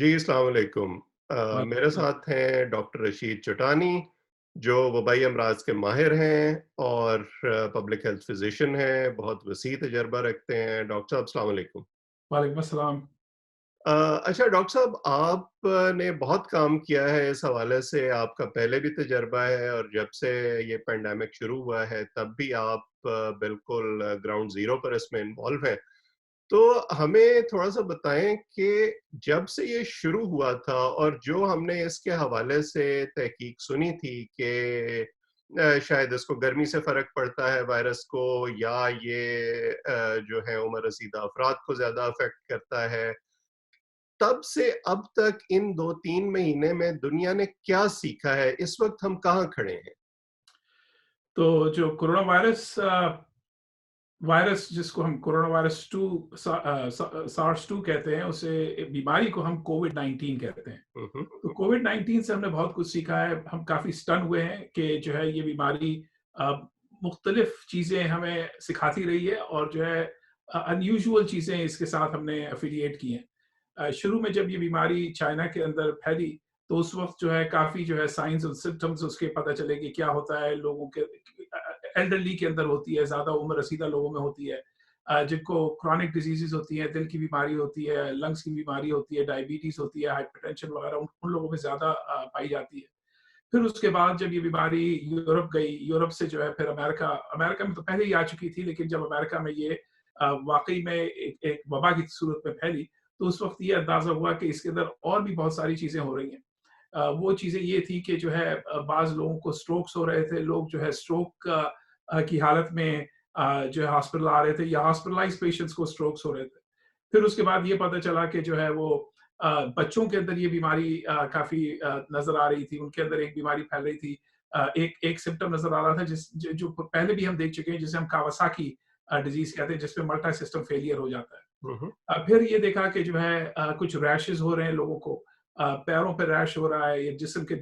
जी, अस्सलाम वालेकुम। वालेकुम मेरे सलाम। साथ हैं डॉक्टर रशीद चटानी, जो वबाई अमराज के माहिर हैं और पब्लिक हेल्थ फिजिशियन हैं, बहुत वसी तजर्बा रखते हैं। डॉक्टर साहब अस्सलाम वालेकुम। वालेकुम सलाम। अ, अच्छा डॉक्टर साहब, आपने बहुत काम किया है इस हवाले से, आपका पहले भी तजर्बा है और जब से ये पैंडेमिक शुरू हुआ है तब भी आप बिल्कुल ग्राउंड ज़ीरो पर इसमें इन्वॉल्व हैं। तो हमें थोड़ा-सा बताएँ कि जब से ये शुरू हुआ था और जो हमने इसके हवाले से तहकीक सुनी थी कि शायद इसको गर्मी से फ़र्क पड़ता है वायरस को, या ये जो है उम्र रसीदा अफ़राद को ज़्यादा अफ़ेक्ट करता है। तब से अब तक इन 2-3 महीने में दुनिया ने क्या सीखा है? इस वक़्त हम कहाँ खड़े हैं? तो जो कोरोना वायरस वायरस जिसको हम कोरोना वायरस 2 सार्स 2 कहते हैं, उसे बीमारी को हम कोविड-19 कहते हैं। हुँ, हुँ। तो कोविड-19 से हमने बहुत कुछ सीखा है। हम काफ़ी स्टन हुए हैं कि जो है ये बीमारी अ, मुख्तलिफ चीज़ें हमें सिखाती रही है और जो है अनयूजुअल चीज़ें इसके साथ हमने एफ़िलिएट की हैं। शुरू में जब ये बीमारी चाइना के अंदर फैली, तो उस वक़्त जो है काफ़ी जो है साइन्स और सिम्पटम्स उसके पता चले कि क्या होता है लोगों के एल्डरली के अंदर होती है, ज़्यादा उम्र रसीदा लोगों में होती है। जिनको क्रॉनिक डिजीज़ेज़ होती हैं, दिल की बीमारी होती है, लंग्स की बीमारी होती है, डायबिटीज़ होती है, हाइपरटेंशन वगैरह उन उन लोगों में ज़्यादा पाई जाती है। फिर उसके बाद जब ये बीमारी यूरोप गई, यूरोप से जो है फिर अमेरिका अमेरिका में तो पहले ही आ चुकी थी, लेकिन जब अमेरिका में ये वाक़ई में एक एक वबा की सूरत में फैली, तो उस वक़्त ये अंदाज़ा हुआ कि इसके अंदर और भी बहुत सारी चीज़ें हो रही हैं। वो चीज़ें ये थी कि जो है बाज़ लोगों को स्ट्रोक्स हो रहे थे, लोग जो है स्ट्रोक की हालत में जो है हॉस्पिटल आ रहे थे या हॉस्पिटलाइज़्ड पेशेंट्स को स्ट्रोक्स हो रहे थे। फिर उसके बाद ये पता चला कि जो है वो बच्चों के अंदर ये बीमारी काफ़ी नज़र आ रही थी, उनके अंदर एक बीमारी फैल रही थी। एक एक सिम्पटम नज़र आ रहा था जो पहले भी हम देख चुके हैं, जिसे हम कावासाकी डिज़ीज़ कहते हैं, जिसमें मल्टी सिस्टम फेलियर हो जाता है। हुँ, हुँ। फिर ये देखा कि जो है कुछ रैशेज़ हो रहे हैं लोगों को, पैरों पे रैश हो रहा है या जिस्म के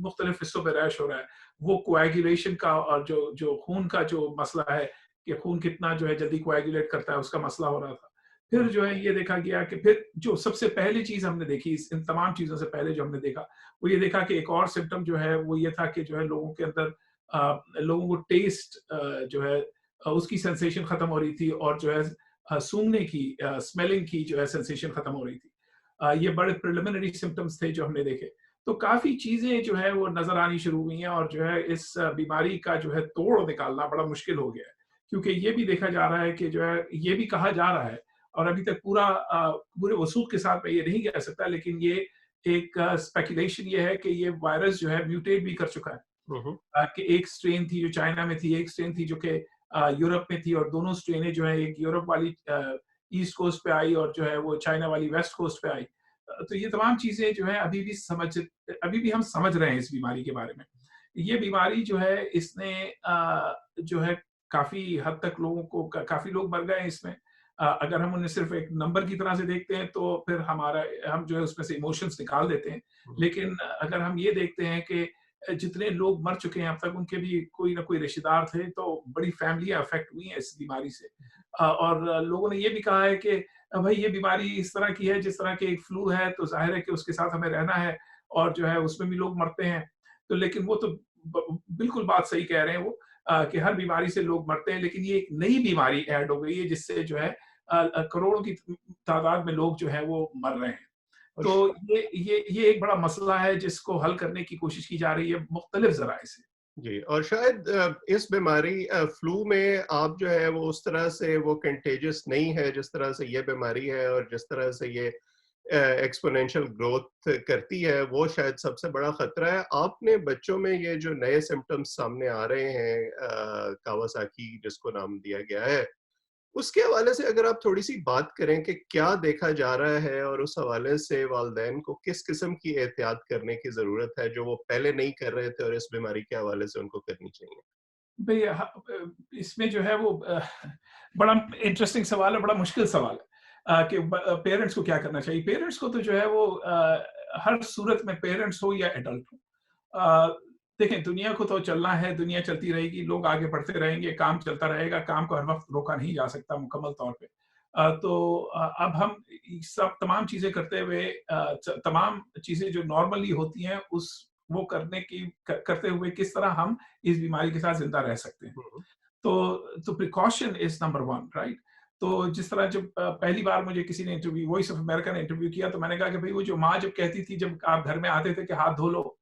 मुख्तलिफ हिस्सों पे रैश हो रहा है। वो कोएगुलेशन का और जो जो खून का जो मसला है कि खून कितना जो है जल्दी कोएगुलेट करता है, उसका मसला हो रहा था। फिर हुँ, जो है ये देखा गया कि फिर जो सबसे पहली चीज़ हमने देखी इन तमाम चीज़ों से पहले जो हमने देखा, वो ये देखा कि एक और सिम्पटम जो है वो ये था कि जो है लोगों के अंदर लोगों को टेस्ट जो है उसकी सेंसेशन खत्म हो रही थी और जो है सूंघने की स्मेलिंग की जो है सेंसेशन खत्म हो रही थी। ये बड़े प्रिलिमिनरी सिम्पटम्स थे जो हमने देखे। तो काफ़ी चीज़ें जो है वो नज़र आनी शुरू हुई हैं और जो है इस बीमारी का जो है तोड़ निकालना बड़ा मुश्किल हो गया है। क्योंकि ये भी देखा जा रहा है कि जो है ये भी कहा जा रहा है और अभी तक पूरे वसूख के साथ मैं ये नहीं कह सकता, लेकिन ये एक स्पेकुलेशन ये है कि ये वायरस जो है म्यूटेट भी कर चुका है। हुँ, हुँ। कि एक स्ट्रेन थी जो चाइना में थी, एक स्ट्रेन थी जो कि यूरोप में थी और दोनों स्ट्रेनें जो है एक यूरोप वाली ईस्ट कोस्ट पे आई और जो है वो चाइना वाली वेस्ट कोस्ट पे आई। तो ये तमाम चीज़ें जो है अभी भी हम समझ रहे हैं इस बीमारी के बारे में। ये बीमारी जो है इसने जो है काफ़ी हद तक लोगों को क काफ़ी लोग मर गए हैं इसमें। अगर हम उन्हें सिर्फ़ एक नंबर की तरह से देखते हैं तो फिर हम जो है उसमें से इमोशंस निकाल देते हैं। हुँ, लेकिन अगर हम ये देखते हैं कि जितने लोग मर चुके हैं अब तक, उनके भी कोई ना कोई रिश्तेदार थे, तो बड़ी फैमिलियाँ अफ़ेक्ट हुई हैं इस बीमारी से। और लोगों ने ये भी कहा है कि भई ये बीमारी इस तरह की है जिस तरह की एक फ्लू है, तो ज़ाहिर है कि उसके साथ हमें रहना है और जो है उसमें भी लोग मरते हैं। तो लेकिन वो तो बिल्कुल बात सही कह रहे हैं वो, कि हर बीमारी से लोग मरते हैं, लेकिन ये एक नई बीमारी ऐड हो गई है जिससे जो है करोड़ों की तादाद में लोग जो हैं वो मर रहे हैं। और तो ये एक बड़ा मसला है जिसको हल करने की कोशिश की जा रही है मुख्तलिफ ज़राए से। जी, और शायद इस बीमारी फ्लू में आप जो है वो उस तरह से वो कंटेजियस नहीं है जिस तरह से ये बीमारी है, और जिस तरह से ये एक्स्पोनेंशियल ग्रोथ करती है, वो शायद सबसे बड़ा खतरा है। आपने बच्चों में ये जो नए सिम्पटम्स सामने आ रहे हैं, कावासाकी जिसको नाम दिया गया है, उसके हवाले से अगर आप थोड़ी-सी बात करें कि क्या देखा जा रहा है और उस हवाले से वालिदैन को किस किस्म की एहतियात करने की ज़रूरत है, जो वो पहले नहीं कर रहे थे और इस बीमारी के हवाले से उनको करनी चाहिए? भई इसमें जो है वो बड़ा इंटरेस्टिंग सवाल है, बड़ा मुश्किल सवाल है कि पेरेंट्स को क्या करना चाहिए? पेरेंट्स को तो जो है वो हर सूरत में, पेरेंट्स हो या एडल्ट हो, देखें दुनिया को तो चलना है, दुनिया चलती रहेगी, लोग आगे बढ़ते रहेंगे, काम चलता रहेगा, काम को हर वक़्त रोका नहीं जा सकता मुकम्मल तौर पे। तो अब हम सब तमाम चीज़ें करते हुए तमाम चीज़ें जो नॉर्मली होती हैं उस वो करने की करते हुए किस तरह हम इस बीमारी के साथ ज़िंदा रह सकते हैं। हुँ, तो प्रिकॉशन इज़ नंबर 1, राइट? तो जिस तरह जब पहली बार मुझे किसी ने इंटरव्यू वॉइस ऑफ अमेरिका ने इंटरव्यू किया तो मैंने कहा कि भई वो जो माँ जब कहती थी जब आप घर में आते थे कि हाथ धो लो,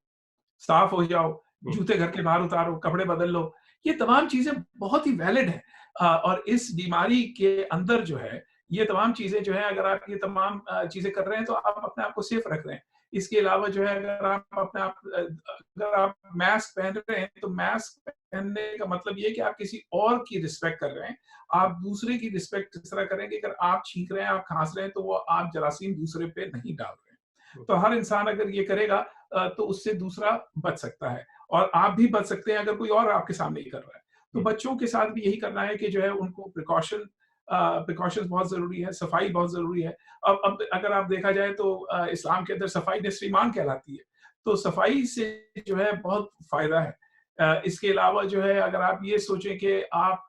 साफ हो जाओ, हुँ, जूते घर के बाहर उतारो, कपड़े बदल लो। ये तमाम चीज़ें बहुत ही वैलिड हैं और इस बीमारी के अंदर जो है, ये तमाम चीज़ें जो हैं अगर आप ये तमाम चीज़ें कर रहे हैं तो आप अपने आप को सेफ रख रहे हैं। इसके अलावा जो है अगर आप मास्क पहन रहे हैं तो मास्क पहनने का मतलब ये है कि आप किसी और की रिस्पेक्ट कर रहे हैं। आप दूसरे की रिस्पेक्ट इस तरह करें कि अगर आप छींक रहे हैं, आप खाँस रहे हैं तो वो आप जरासीम दूसरे पे नहीं डाल रहे हैं। हुँ, तो हर इंसान अगर ये करेगा तो उससे दूसरा बच सकता है और आप भी बच सकते हैं अगर कोई और आपके सामने ही कर रहा है। तो हुँ, बच्चों के साथ भी यही करना है कि जो है उनको प्रिकॉशंस बहुत ज़रूरी है, सफाई बहुत ज़रूरी है। अब अगर आप देखा जाए तो इस्लाम के अंदर सफाई निस्फ़ ईमान कहलाती है। तो सफाई से जो है बहुत फ़ायदा है। इसके अलावा जो है अगर आप ये सोचें कि आप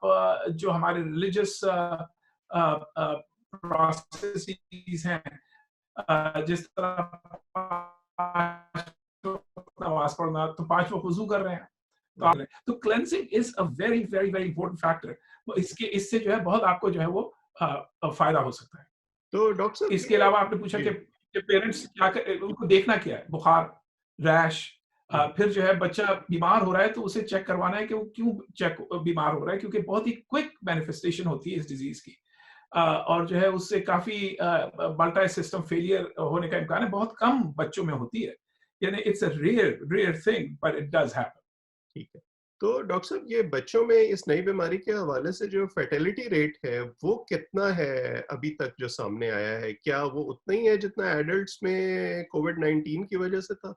जो हमारे रिलिजियस अ अ, प्रोसेसेस हैं जिस तरह 5 वक़्त नमाज़ पढ़ना, तो 5 वक़्त वुज़ू कर रहे हैं। हुँ, हुँ। तो cleansing is a very, very, very important factor. तो इससे जो है बहुत आपको जो है वो फ़ायदा हो सकता है। तो डॉक्टर साहब इसके ये अलावा आपने पूछा जी। कि पेरेंट्स क्या उनको देखना क्या है? बुखार, रैश हुँ, फिर जो है बच्चा बीमार हो रहा है तो उसे चेक करवाना है कि वो क्यों बीमार हो रहा है क्योंकि बहुत ही क्विक मैनिफेस्टेशन होती है इस डिज़ीज़ की। और जो है उससे काफ़ी मल्टी सिस्टम फेलियर होने का इम्कान है, बहुत कम बच्चों में होती है। यानी it's a rare rare thing but it does happen. ठीक है। तो डॉक्टर साहब ये बच्चों में इस नई बीमारी के हवाले से जो फर्टिलिटी रेट है, वो कितना है अभी तक जो सामने आया है? क्या वो उतना ही है जितना एडल्ट्स में कोविड-19 की वजह से था?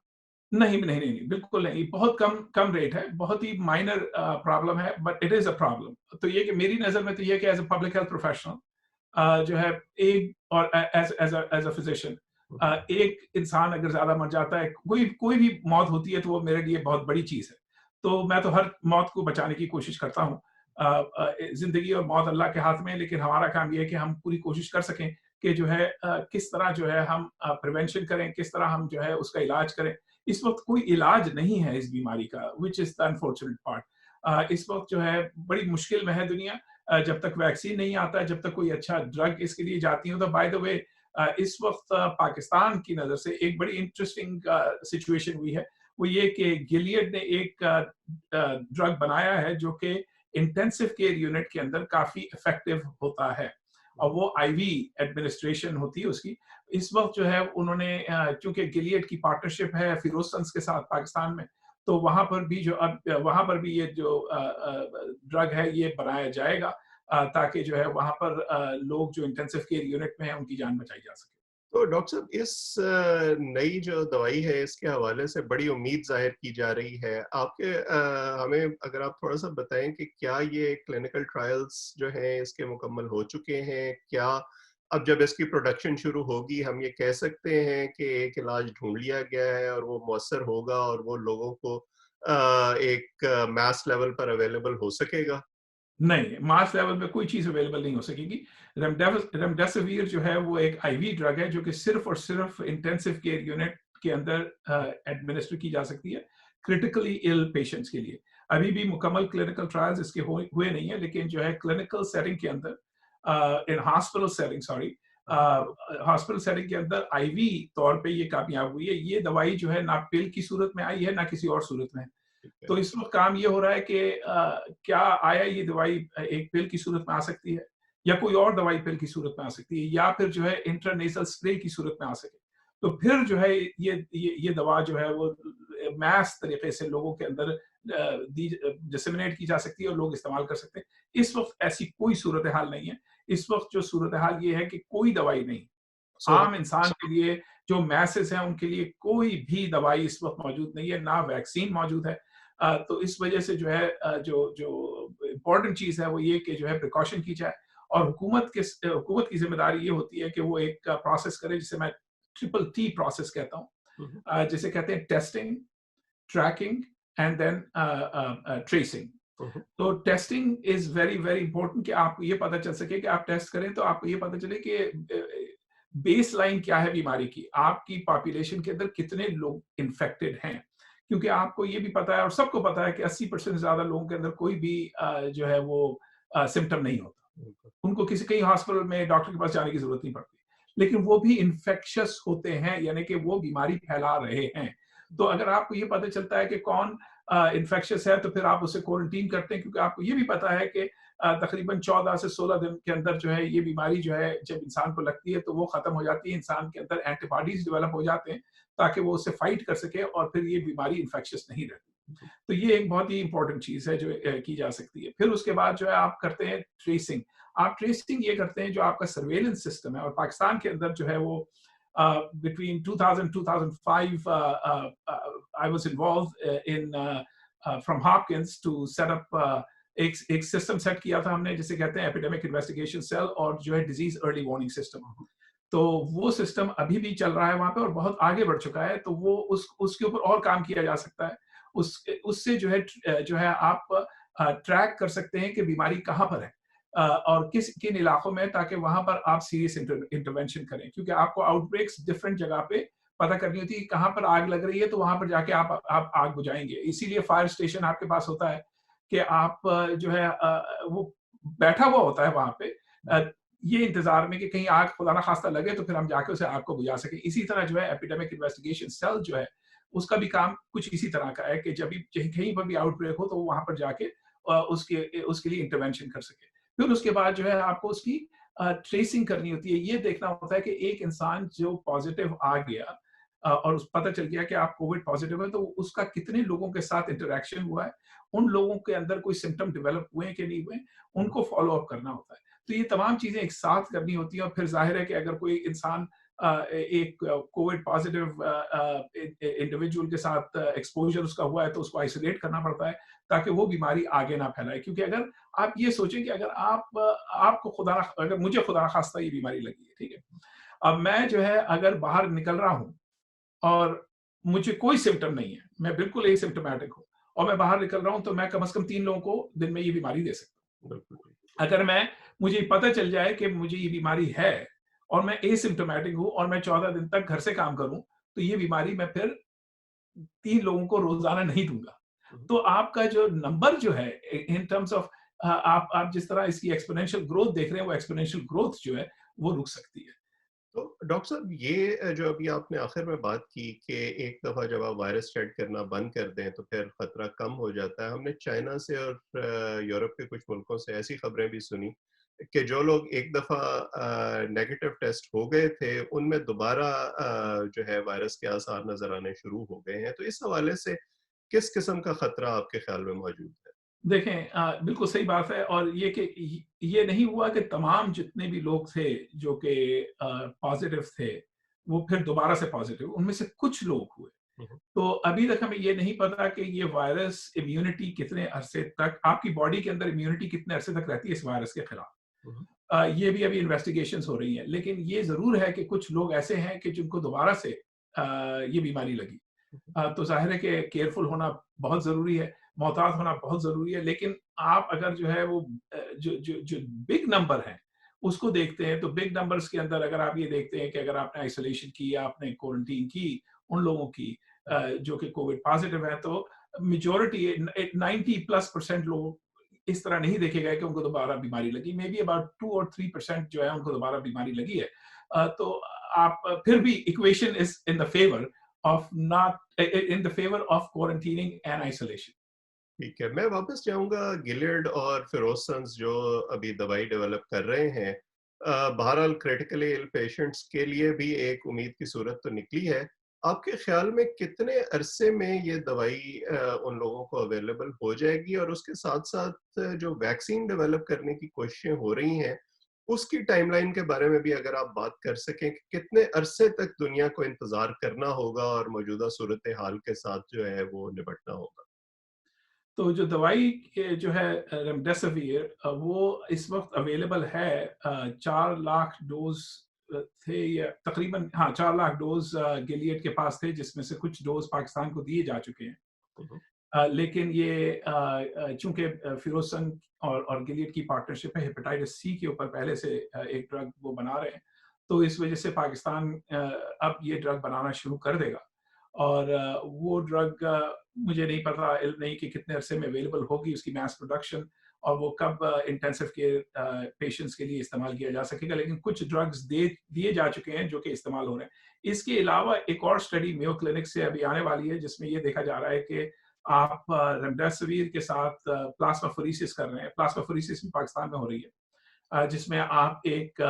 नहीं, बिल्कुल नहीं। बहुत कम कम रेट है, बहुत ही माइनर प्रॉब्लम है but it is a problem. तो ये कि मेरी नज़र में तो ये है कि as a public health professional जो है एक और एज़ अ फिजिशियन हुँ, एक इंसान अगर ज़्यादा मर जाता है, कोई कोई भी मौत होती है तो वो मेरे लिए बहुत बड़ी चीज़ है। तो मैं तो हर मौत को बचाने की कोशिश करता हूँ। ज़िंदगी और मौत अल्लाह के हाथ में है, लेकिन हमारा काम ये है कि हम पूरी कोशिश कर सकें कि जो है किस तरह जो है हम प्रिवेंशन करें, किस तरह हम जो है उसका इलाज करें। इस वक़्त कोई इलाज नहीं है इस बीमारी का, which is the unfortunate part. इस वक़्त जो है बड़ी मुश्किल में है दुनिया जब तक वैक्सीन नहीं आता है, जब तक कोई अच्छा ड्रग इसके लिए जाती है तो बाय द वे इस वक़्त पाकिस्तान की नज़र से एक बड़ी इंटरेस्टिंग सिचुएशन हुई है। वो ये कि गिलियड ने एक ड्रग बनाया है जो कि इंटेंसिव केयर यूनिट के अंदर काफ़ी इफ़ेक्टिव होता है और हुँ, वो आईवी एडमिनिस्ट्रेशन होती है उसकी। इस वक़्त जो है उन्होंने चूँकि गिलियड की पार्टनरशिप है फिरोज़संस के साथ पाकिस्तान में, तो वहाँ पर भी जो अब वहाँ पर भी ये जो ड्रग है ये बनाया जाएगा ताकि जो है वहाँ पर लोग जो इंटेंसिव केयर यूनिट में हैं उनकी जान बचाई जा सके। तो डॉक्टर साहब इस नई जो दवाई है इसके हवाले से बड़ी उम्मीद ज़ाहिर की जा रही है। आपके हमें अगर आप थोड़ा-सा बताएँ कि क्या ये क्लिनिकल ट्रायल्स जो हैं इसके मुकम्मल हो चुके हैं? क्या अब जब इसकी प्रोडक्शन शुरू होगी हम ये कह सकते हैं कि एक इलाज ढूँढ लिया गया है और वो मौसर होगा और वो लोगों को एक मास लेवल पर अवेलेबल हो सकेगा? नहीं, मास लेवल पे कोई चीज़ अवेलेबल नहीं हो सकेगी। रेमडेसिविर जो है वो एक आईवी ड्रग है जो कि सिर्फ़ और सिर्फ़ इंटेंसिव केयर यूनिट के अंदर एडमिनिस्टर की जा सकती है, क्रिटिकली इल पेशेंट्स के लिए। अभी भी मुकम्मल क्लिनिकल ट्रायल्स इसके हुए नहीं है, लेकिन जो है क्लिनिकल सेटिंग के अंदर in hospital setting sorry hmm, hospital setting के अंदर आईवी तौर पे ये कामयाब हुई है। ये दवाई जो है ना पिल की सूरत में आई है, ना किसी और सूरत में। ठीक है। तो इस वक़्त काम ये हो रहा है कि क्या आया ये दवाई एक पिल की सूरत में आ सकती है या कोई और दवाई पिल की सूरत में आ सकती है या फिर जो है इंट्रानेज़ल स्प्रे की सूरत में आ सके। तो फिर जो है ये दवा जो है वो मैस तरीके से लोगों के अंदर डिसेमिनेट की जा सकती है और लोग इस्तेमाल कर सकते हैं। इस वक़्त ऐसी कोई सूरत-ए-हाल नहीं है। इस वक़्त जो सूरत-ए-हाल ये है कि कोई दवाई नहीं, सो आम इंसान के लिए जो मैसेज हैं उनके लिए कोई भी दवाई इस वक़्त मौजूद नहीं है, ना वैक्सीन मौजूद है। तो इस वजह से जो है जो जो इम्पोर्टेंट चीज़ है वो ये कि जो है प्रिकॉशन की जाए और हुकूमत की ज़िम्मेदारी ये होती है कि वो एक प्रोसेस करे जिसे मैं ट्रिपल टी प्रोसेस कहता हूँ। हुँ, हुँ, जिसे कहते हैं testing, tracking and then tracing. हुँ, हुँ। तो testing is very, very important कि आपको ये पता चल सके कि आप टेस्ट करें तो आपको ये पता चले कि बेसलाइन क्या है बीमारी की, आपकी पॉपुलेशन के अंदर कितने लोग इन्फेक्टेड हैं। क्योंकि आपको ये भी पता है और सबको पता है कि 80% से ज़्यादा लोगों के अंदर कोई भी जो है वो सिम्पटम नहीं होता। बिल्कुल। उनको किसी कहीं हॉस्पिटल में डॉक्टर के पास जाने की ज़रूरत नहीं पड़ती। लेकिन वो भी इन्फेक्शियस होते हैं, यानी कि वो बीमारी फैला रहे हैं। तो अगर आपको ये पता चलता है कि कौन इन्फेक्शियस है, तो फिर आप उसे क्वारंटीन करते हैं, क्योंकि आपको ये भी पता है कि तकरीबन 14 से 16 दिन के अंदर जो है ये बीमारी जो है जब इंसान को लगती है तो वो खत्म हो जाती है, इंसान के अंदर एंटीबॉडीज डेवलप हो जाते हैं ताकि वो उससे फाइट कर सके और फिर ये बीमारी इन्फेक्शियस नहीं रहती। तो ये एक बहुत ही इंपॉर्टेंट चीज़ है जो की जा सकती है। फिर उसके बाद जो है आप करते हैं ट्रेसिंग। आप ट्रेसिंग ये करते हैं जो आपका सर्वेलेंस सिस्टम है, और पाकिस्तान के अंदर जो है वो between 2000 2005 I was involved from Hopkins to set up एक सिस्टम सेट किया था हमने जिसे कहते हैं एपिडेमिक इन्वेस्टिगेशन सेल, और जो है डिजीज अर्ली वार्निंग सिस्टम। हुँ, हुँ। तो वो सिस्टम अभी भी चल रहा है वहाँ पे और बहुत आगे बढ़ चुका है, तो वो उसके ऊपर और काम किया जा सकता है। उससे जो है आप ट्रैक कर सकते हैं कि बीमारी कहाँ पर है और किन इलाकों में, ताकि वहाँ पर आप सीरियस इंटरवेंशन करें, क्योंकि आपको आउटब्रेक्स डिफरेंट जगह पे पता करनी होती है कि कहाँ पर आग लग रही है, तो वहाँ पर जाके आप आग बुझाएंगे। इसीलिए फायर स्टेशन आपके पास होता है कि आप जो है वो बैठा हुआ होता है वहाँ पे, ये इंतजार में कि कहीं आग खुदा ना खास्ता लगे तो फिर हम जाके उसे आग को बुझा सकें। इसी तरह जो है एपिडेमिक इन्वेस्टिगेशन सेल जो है उसका भी काम कुछ इसी तरह का है कि जब भी कहीं पर भी आउटब्रेक हो तो वहां पर जाके उसके लिए इंटरवेंशन कर सके। फिर उसके बाद जो है आपको उसकी ट्रेसिंग करनी होती है। ये देखना होता है कि एक इंसान जो पॉजिटिव आ गया और पता चल गया कि आप कोविड पॉजिटिव है, तो उसका कितने लोगों के साथ इंटरेक्शन हुआ है, उन लोगों के अंदर कोई सिम्टम डेवलप हुए हैं कि नहीं हुए, उनको फॉलो अप करना होता है। तो ये तमाम चीजें एक साथ करनी होती हैं, और फिर जाहिर है कि अगर कोई इंसान एक कोविड पॉजिटिव इंडिविजुअल के साथ एक्सपोजर उसका हुआ है तो उसको आइसोलेट करना पड़ता है ताकि वो बीमारी आगे ना फैलाए। क्योंकि अगर आप ये सोचें कि अगर आपको अगर मुझे खुदा ना खास्ता ये बीमारी लगी है, ठीक है, अब मैं जो है अगर बाहर निकल रहा हूँ और मुझे कोई सिम्टम नहीं है, मैं बिल्कुल एसिम्प्टोमेटिक हूँ और मैं बाहर निकल रहा हूँ, तो मैं कम से कम 3 लोगों को दिन में ये बीमारी दे सकता बिल्कुल, हूँ। अगर मुझे पता चल जाए कि मुझे ये बीमारी है और मैं एसिम्प्टोमेटिक हूँ और मैं 14 दिन तक घर से काम करूँ, तो ये बीमारी मैं फिर 3 लोगों को रोज़ाना नहीं दूँगा। बिल्कुल। तो आपका जो नंबर जो है इन टर्म्स ऑफ आप जिस तरह इसकी एक्सपोनेंशियल ग्रोथ देख रहे हैं, वो एक्सपोनेंशियल ग्रोथ जो है, वो रुक सकती है। तो डॉक्टर साहब ये जो अभी आपने आखिर में बात की कि एक दफ़ा जब आप वायरस स्प्रेड करना बंद कर दें तो फिर ख़तरा कम हो जाता है। हमने चाइना से और यूरोप के कुछ मुल्कों से ऐसी ख़बरें भी सुनी कि जो लोग एक दफ़ा नेगेटिव टेस्ट हो गए थे, उनमें दोबारा जो है वायरस के आसार नज़र आने शुरू हो गए हैं। तो इस हवाले से किस किस्म का ख़तरा आपके ख़्याल में मौजूद है? देखें बिल्कुल सही बात है, और ये नहीं हुआ कि तमाम जितने भी लोग थे जो कि पॉजिटिव थे, वो फिर दोबारा से पॉजिटिव, उनमें से कुछ लोग हुए। हुँ, हुँ। तो अभी तक हमें ये नहीं पता कि ये वायरस इम्यूनिटी कितने अरसे तक, आपकी बॉडी के अंदर इम्यूनिटी कितने अरसे तक रहती है इस वायरस के खिलाफ। हुँ, हुँ। ये भी अभी इन्वेस्टिगेशंस हो रही हैं, लेकिन ये ज़रूर है कि कुछ लोग ऐसे हैं कि जिनको दोबारा से ये बीमारी लगी। तो ज़ाहिर है कि केयरफुल होना बहुत ज़रूरी है, मोहतात होना बहुत ज़रूरी है, लेकिन आप अगर जो है वो जो बिग नंबर हैं, उसको देखते हैं, तो बिग नंबर्स के अंदर अगर आप ये देखते हैं कि अगर आपने आइसोलेशन की या आपने क्वारंटीन की, उन लोगों की जो कि कोविड पॉज़िटिव हैं, तो मेजॉरिटी 90+% लोग इस तरह नहीं देखे गए कि उनको दोबारा बीमारी लगी। मे बी अबाउट 2 और 3% जो है उनको दोबारा बीमारी लगी है। तो आप फिर भी equation is in the favour of not in the favor of quarantining and isolation. ठीक है, मैं वापस जाऊँगा गिलियड और फिरोज़सन्स जो अभी दवाई डेवलप कर रहे हैं। बहरहाल क्रिटिकली इल पेशेंट्स के लिए भी एक उम्मीद की सूरत तो निकली है। आपके ख़्याल में कितने अरसे में ये दवाई उन लोगों को अवेलेबल हो जाएगी? और उसके साथ-साथ जो वैक्सीन डेवलप करने की कोशिशें हो रही हैं, उसकी टाइमलाइन के बारे में भी अगर आप बात कर सकें कि कितने अरसे तक दुनिया को इंतज़ार करना होगा और मौजूदा सूरत-ए-हाल के साथ जो है वो निपटना होगा? तो जो दवाई जो है रेमडेसिविर, वो इस वक्त अवेलेबल है। 4 लाख डोज थे या तकरीबन, हाँ 4 लाख डोज गिलियड के पास थे, जिसमें से कुछ डोज पाकिस्तान को दिए जा चुके हैं। हुँ, हुँ। लेकिन ये चूंकि फिरोज संघ और गिलियड की पार्टनरशिप है हेपेटाइटिस सी के ऊपर पहले से एक ड्रग वो बना रहे हैं, तो इस वजह से पाकिस्तान अब ये ड्रग बनाना शुरू कर देगा। और वो ड्रग मुझे नहीं पता, इल्म नहीं कि कितने अरसे में अवेलेबल होगी उसकी मैस प्रोडक्शन, और वो कब इंटेंसिव केयर पेशेंट्स के लिए इस्तेमाल किया जा सकेगा। लेकिन कुछ ड्रग्स दे दिए जा चुके हैं जो कि इस्तेमाल हो रहे हैं। इसके अलावा एक और स्टडी मेयो क्लिनिक से अभी आने वाली है जिसमें ये देखा जा रहा है कि आप रेमडेसिविर के साथ प्लाज्माफोरेसिस कर रहे हैं। प्लाज्माफोरेसिस भी पाकिस्तान में हो रही है, जिसमें आप एक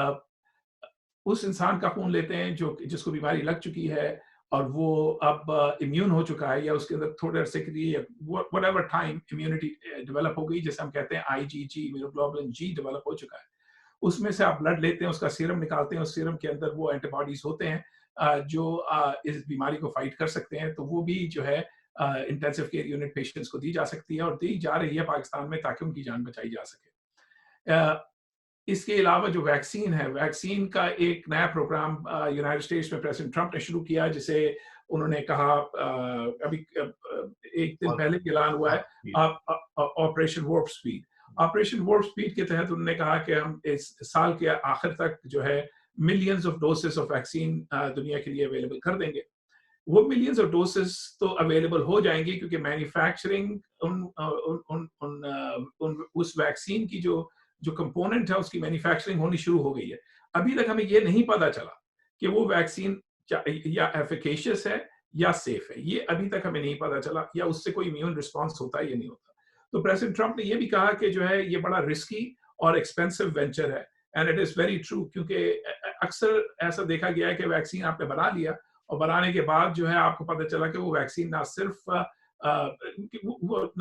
उस इंसान का खून लेते हैं जो जिसको बीमारी लग चुकी है और वो अब इम्यून हो चुका है, या उसके अंदर थोड़े अरसे के लिए व्हाटएवर टाइम इम्यूनिटी डेवलप हो गई, जैसे हम कहते हैं आईजीजी, इम्यूनोग्लोबुलिन जी डेवलप हो चुका है। उसमें से आप ब्लड लेते हैं, उसका सीरम निकालते हैं, उस सीरम के अंदर वो एंटीबॉडीज होते हैं जो इस बीमारी को फाइट कर सकते हैं। तो वो भी जो है इंटेंसिव केयर यूनिट पेशेंट्स को दी जा सकती है और दी जा रही है पाकिस्तान में, ताकि उनकी जान बचाई जा सके। इसके अलावा जो वैक्सीन है, वैक्सीन का एक नया प्रोग्राम यूनाइटेड स्टेट्स में प्रेसिडेंट ट्रंप ने शुरू किया, जिसे उन्होंने कहा अभी एक दिन और पहले ऐलान हुआ है, operation warp speed. Operation warp speed के तहत उन्होंने कहा कि हम इस साल के आखिर तक जो है millions of doses of vaccine दुनिया के लिए अवेलेबल कर देंगे। वो मिलियंस ऑफ डोसेस तो अवेलेबल हो जाएंगे क्योंकि मैन्युफैक्चरिंग उन, उन, उन, उन, उन उस वैक्सीन की जो कंपोनेंट है उसकी मैन्युफैक्चरिंग होनी शुरू हो गई है। अभी तक हमें ये नहीं पता चला कि वो वैक्सीन या एफिकेशियस है या सेफ है, ये अभी तक हमें नहीं पता चला, या उससे कोई इम्यून रिस्पॉन्स होता है या नहीं होता। तो प्रेसिडेंट ट्रंप ने ये भी कहा कि जो है ये बड़ा रिस्की और एक्सपेंसिव वेंचर है, and it is very true, क्योंकि अक्सर ऐसा देखा गया है कि वैक्सीन आपने बना लिया और बनाने के बाद जो है आपको पता चला कि वो वैक्सीन ना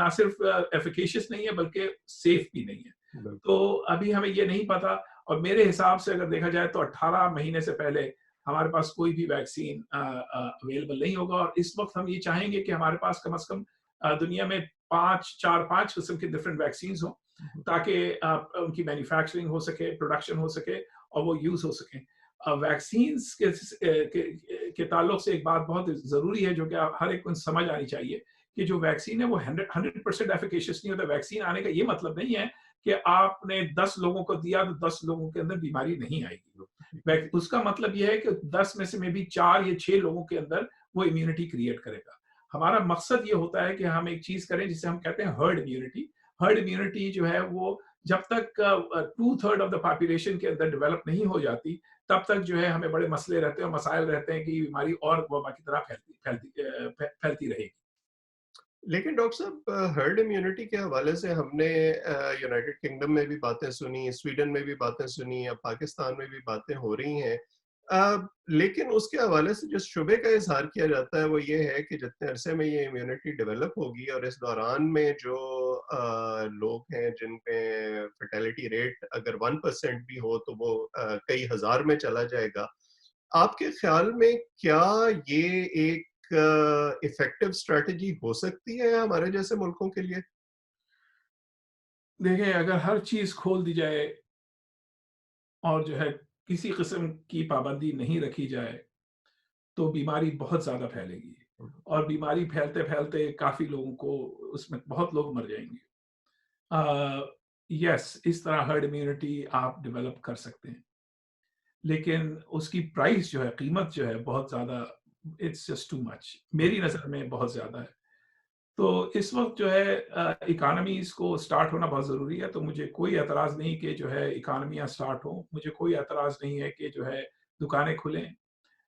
सिर्फ एफिकेशियस नहीं है बल्कि सेफ भी नहीं है। तो अभी हमें ये नहीं पता, और मेरे हिसाब से अगर देखा जाए तो 18 महीने से पहले हमारे पास कोई भी वैक्सीन अवेलेबल नहीं होगा। और इस वक्त हम ये चाहेंगे कि हमारे पास कम से कम दुनिया में 5 किस्म के डिफरेंट वैक्सीन हो, ताकि उनकी मैन्युफैक्चरिंग हो सके, प्रोडक्शन हो सके और वो यूज हो सके। वैक्सीन के ताल्लुक से एक बात बहुत ज़रूरी है जो कि हर एक को समझ आनी चाहिए कि जो वैक्सीन है वो 100% एफिकेशियस नहीं होता। वैक्सीन आने का ये मतलब नहीं है कि आपने 10 लोगों को दिया तो 10 लोगों के अंदर बीमारी नहीं आएगी। उसका मतलब ये है कि 10 में से मे बी 4 या 6 लोगों के अंदर वो इम्यूनिटी क्रिएट करेगा। हमारा मकसद ये होता है कि हम एक चीज करें जिसे हम कहते हैं हर्ड इम्यूनिटी। हर्ड इम्यूनिटी जो है वो जब तक 2/3 ऑफ द पॉपुलेशन के अंदर डेवलप नहीं हो जाती, तब तक जो है हमें बड़े मसले रहते हैं और मसाइल रहते हैं कि बीमारी और वबा की तरह फैलती रहेगी। लेकिन डॉक्टर साहब, हर्ड इम्यूनिटी के हवाले से हमने यूनाइटेड किंगडम में भी बातें सुनी, स्वीडन में भी बातें सुनी, अब पाकिस्तान में भी बातें हो रही हैं। लेकिन उसके हवाले से जो शुबे का इजहार किया जाता है वो ये है कि जितने अरसे में ये इम्यूनिटी डेवलप होगी और इस दौरान में जो लोग हैं जिन पे फर्टिलिटी रेट अगर 1% भी हो तो वो कई हजार में चला जाएगा। आपके ख्याल में क्या ये एक इफेक्टिव स्ट्रेटजी हो सकती है हमारे जैसे मुल्कों के लिए? देखिए, अगर हर चीज खोल दी जाए और जो है किसी किस्म की पाबंदी नहीं रखी जाए, तो बीमारी बहुत ज्यादा फैलेगी, और बीमारी फैलते फैलते काफी लोगों को, उसमें बहुत लोग मर जाएंगे। यस, इस तरह हर्ड इम्यूनिटी आप डेवलप कर सकते हैं, लेकिन उसकी प्राइस जो है, कीमत जो है बहुत ज्यादा, इट्स जस्ट टू मच, मेरी नजर में बहुत ज्यादा है। तो इस वक्त जो है इकानमीज को स्टार्ट होना बहुत ज़रूरी है। तो मुझे कोई एतराज़ नहीं कि जो है इकानमियाँ स्टार्ट हों, मुझे कोई एतराज़ नहीं है कि जो है दुकानें खुलें,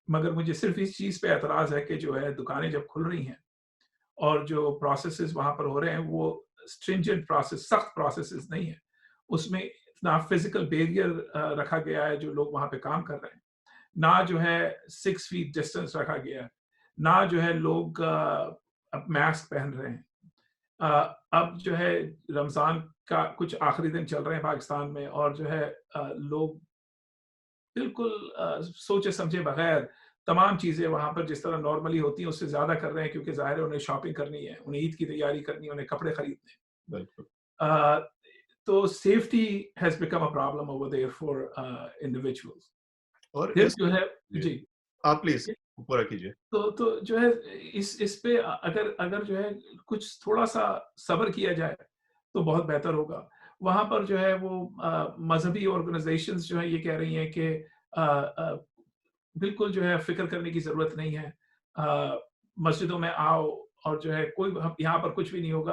मगर मुझे सिर्फ इस चीज़ पे एतराज़ है कि जो है दुकानें जब खुल रही हैं और जो प्रोसेसेस वहाँ पर हो रहे हैं वो स्ट्रिंजेंट प्रोसेस, सख्त प्रोसेसेस नहीं है। उसमें इतना फिजिकल बैरियर रखा गया है जो लोग वहाँ पे काम कर रहे हैं, ना जो है 6 फीट डिस्टेंस रखा गया है, ना जो है लोग अब मास्क पहन रहे हैं। अब जो है रमजान का कुछ आखिरी दिन चल रहे हैं पाकिस्तान में, और जो है लोग बिल्कुल सोचे समझे बगैर तमाम चीजें वहां पर जिस तरह नॉर्मली होती हैं उससे ज्यादा कर रहे हैं, क्योंकि जाहिर है उन्हें शॉपिंग करनी है, उन्हें ईद की तैयारी करनी है, उन्हें कपड़े खरीदने हैं। बिल्कुल। तो safety has become a problem over there for individuals. और फिर इस जो है, जी, जी, आप प्लीज। पूरा कीजिए। तो जो है इस पे अगर अगर जो है कुछ थोड़ा-सा सब्र किया जाए, तो बहुत बेहतर होगा। वहाँ पर जो है वो मज़हबी ऑर्गनाइज़ेशंस जो हैं ये कह रही हैं कि बिल्कुल जो है फ़िक्र करने की ज़रूरत नहीं है। मस्जिदों में आओ और जो है कोई ह यहाँ पर कुछ भी नहीं होगा।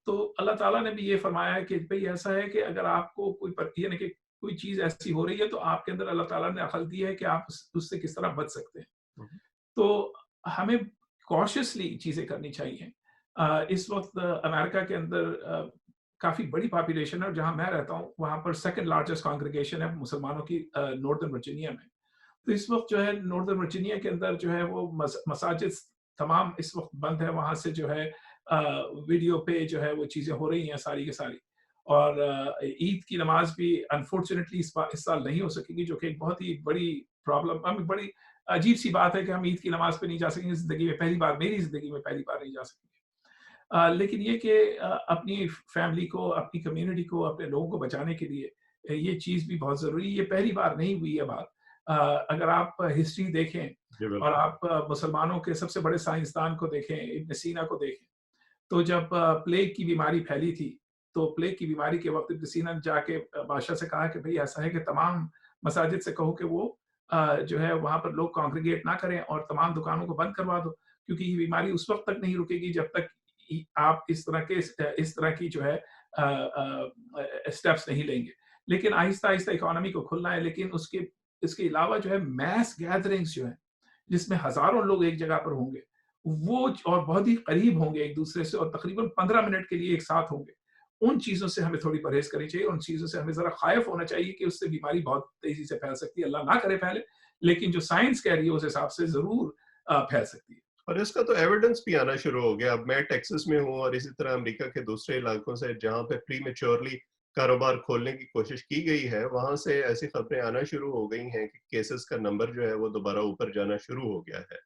तो अल्लाह ताला ने भी ये फ़रमाया है कि भई ऐसा है कि अगर आपको कोई यानी कि कोई चीज़ ऐसी हो रही है तो आपके अंदर अल्लाह ताला ने अक़ल दी है कि आप उससे किस तरह बच सकते हैं। हुँ, हुँ। तो हमें कॉशियसली चीज़ें करनी चाहिए। इस वक़्त अमेरिका के अंदर काफ़ी बड़ी पॉपुलेशन है और जहाँ मैं रहता हूँ, वहाँ पर सेकंड लार्जेस्ट कांग्रीगेशन है मुसलमानों की नॉर्दर्न वर्जीनिया में। तो इस वक़्त जो है नॉर्दर्न वर्जीनिया के अंदर जो है वो मसाजिद तमाम इस वक़्त बंद है, वहाँ से जो है वीडियो पे जो है वो चीज़ें हो रही हैं सारी की सारी। और ईद की नमाज़ भी अनफॉर्च्यूनेटली इस साल नहीं हो सकेगी, जो कि एक बहुत ही बड़ी प्रॉब्लम बड़ी अजीब-सी बात है कि हम ईद की नमाज़ पे नहीं जा सकेंगे ज़िंदगी में पहली बार, मेरी ज़िंदगी में पहली बार नहीं जा सकेंगे। लेकिन ये कि अपनी फैमिली को, अपनी कम्युनिटी को, अपने लोगों को बचाने के लिए ये चीज़ भी बहुत ज़रूरी है। ये पहली बार नहीं हुई है बात। अ, अगर आप हिस्ट्री देखें जी, और बिल्कुल। आप मुसलमानों के सबसे बड़े साइंसदान को देखें, इब्न सीना को देखें, तो जब प्लेग की बीमारी फैली थी, तो प्लेग की बीमारी के वक़्त इब्न सीना ने जाके बादशाह से कहा कि भई ऐसा है कि तमाम मसाजिद से कहो कि वो जो है वहाँ पर लोग कांग्रीगेट ना करें और तमाम दुकानों को बंद करवा दो, क्योंकि ये बीमारी उस वक़्त तक नहीं रुकेगी जब तक आप इस तरह की जो है स्टेप्स नहीं लेंगे। लेकिन आहिस्ता-आहिस्ता इकोनॉमी को खुलना है, लेकिन इसके अलावा जो है मैस गैदरिंग्स जो हैं, जिसमें हज़ारों लोग एक जगह पर होंगे, वो और बहुत ही करीब होंगे एक-दूसरे से और तकरीबन 15 मिनट के लिए एक साथ होंगे। उन चीज़ों से हमें थोड़ी परहेज़ करनी चाहिए, उन चीज़ों से हमें ज़रा ख़ाइफ़ होना चाहिए कि उससे बीमारी बहुत तेज़ी से फैल सकती है, अल्लाह ना करे फैले, लेकिन जो साइंस कह रही है उस हिसाब से ज़रूर फैल सकती है। और इसका तो एविडेंस भी आना शुरू हो गया। अब मैं टेक्सास में हूँ और इसी तरह अमेरिका के दूसरे इलाकों से जहाँ पे प्रीमेच्योरली कारोबार खोलने की कोशिश की गई है, वहाँ से ऐसी खबरें आना शुरू हो गई हैं कि केसेस का नंबर जो है वो दोबारा ऊपर जाना शुरू हो गया है।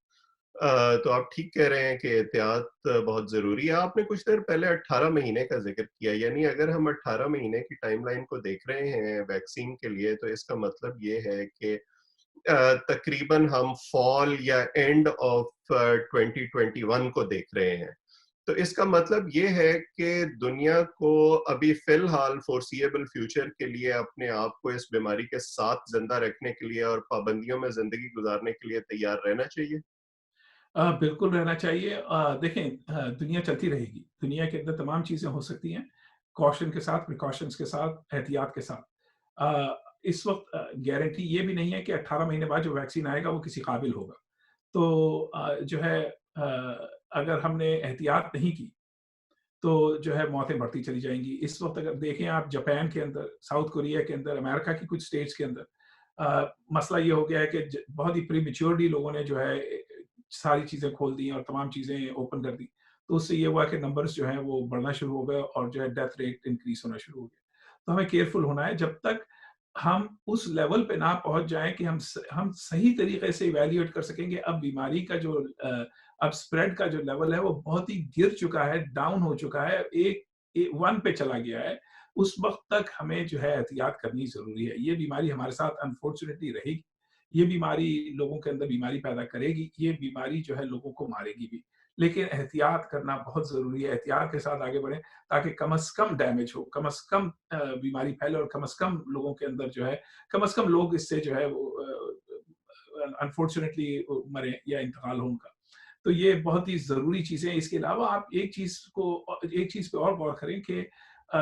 तो आप ठीक कह रहे हैं कि एहतियात बहुत ज़रूरी है। आपने कुछ देर पहले 18 महीने का ज़िक्र किया, यानी अगर हम 18 महीने की टाइमलाइन को देख रहे हैं वैक्सीन के लिए, तो इसका मतलब ये है कि तकरीबन हम फॉल या एंड ऑफ 2021 को देख रहे हैं। तो इसका मतलब ये है कि दुनिया को अभी फ़िलहाल फ़ॉरसीएबल फ्यूचर के लिए अपने आप को इस बीमारी के साथ ज़िंदा रखने के लिए और पाबंदियों में ज़िंदगी गुज़ारने के लिए तैयार रहना चाहिए। बिल्कुल रहना चाहिए। देखें दुनिया चलती रहेगी। दुनिया के अंदर तमाम चीज़ें हो सकती हैं, कॉशन के साथ, प्रिकॉशंस के साथ, एहतियात के साथ। इस वक़्त गारंटी ये भी नहीं है कि 18 महीने बाद जो वैक्सीन आएगा वो किसी काबिल होगा। तो जो है अगर हमने एहतियात नहीं की, तो जो है मौतें बढ़ती चली जाएँगी। इस वक़्त अगर देखें आप जापान के अंदर, साउथ कोरिया के अंदर, अमेरिका की कुछ स्टेट्स के अंदर मसला ये हो गया है कि बहुत ही प्रीमेच्योरली लोगों ने जो है सारी चीज़ें खोल दी और तमाम चीज़ें ओपन कर दी। तो उससे ये हुआ कि नंबर्स जो हैं वो बढ़ना शुरू हो गए और जो है डेथ रेट इंक्रीज़ होना शुरू हो गया। तो हमें केयरफुल होना है जब तक हम उस लेवल पे ना पहुँच जाएँ कि हम सही तरीके से इवैल्यूएट कर सकेंगे। अब बीमारी का जो अब स्प्रेड का जो लेवल है वो बहुत ही गिर चुका है, डाउन हो चुका है, 1 पे चला गया है। उस वक़्त तक हमें जो है एहतियात करनी ज़रूरी है। ये बीमारी हमारे साथ अनफॉर्च्यूनेटली रहेगी। ये बीमारी लोगों के अंदर बीमारी पैदा करेगी, ये बीमारी जो है लोगों को मारेगी भी। लेकिन एहतियात करना बहुत ज़रूरी है, एहतियात के साथ आगे बढ़ें ताकि कम से कम डैमेज हो, कम से कम बीमारी फैले और कम से कम लोगों के अंदर जो है कम से कम लोग इससे जो है वो अनफॉर्च्यूनेटली मरें या इंतकाल हो उनका। तो ये बहुत ही ज़रूरी चीज़ें हैं। इसके अलावा आप एक चीज़ पे और गौर करें कि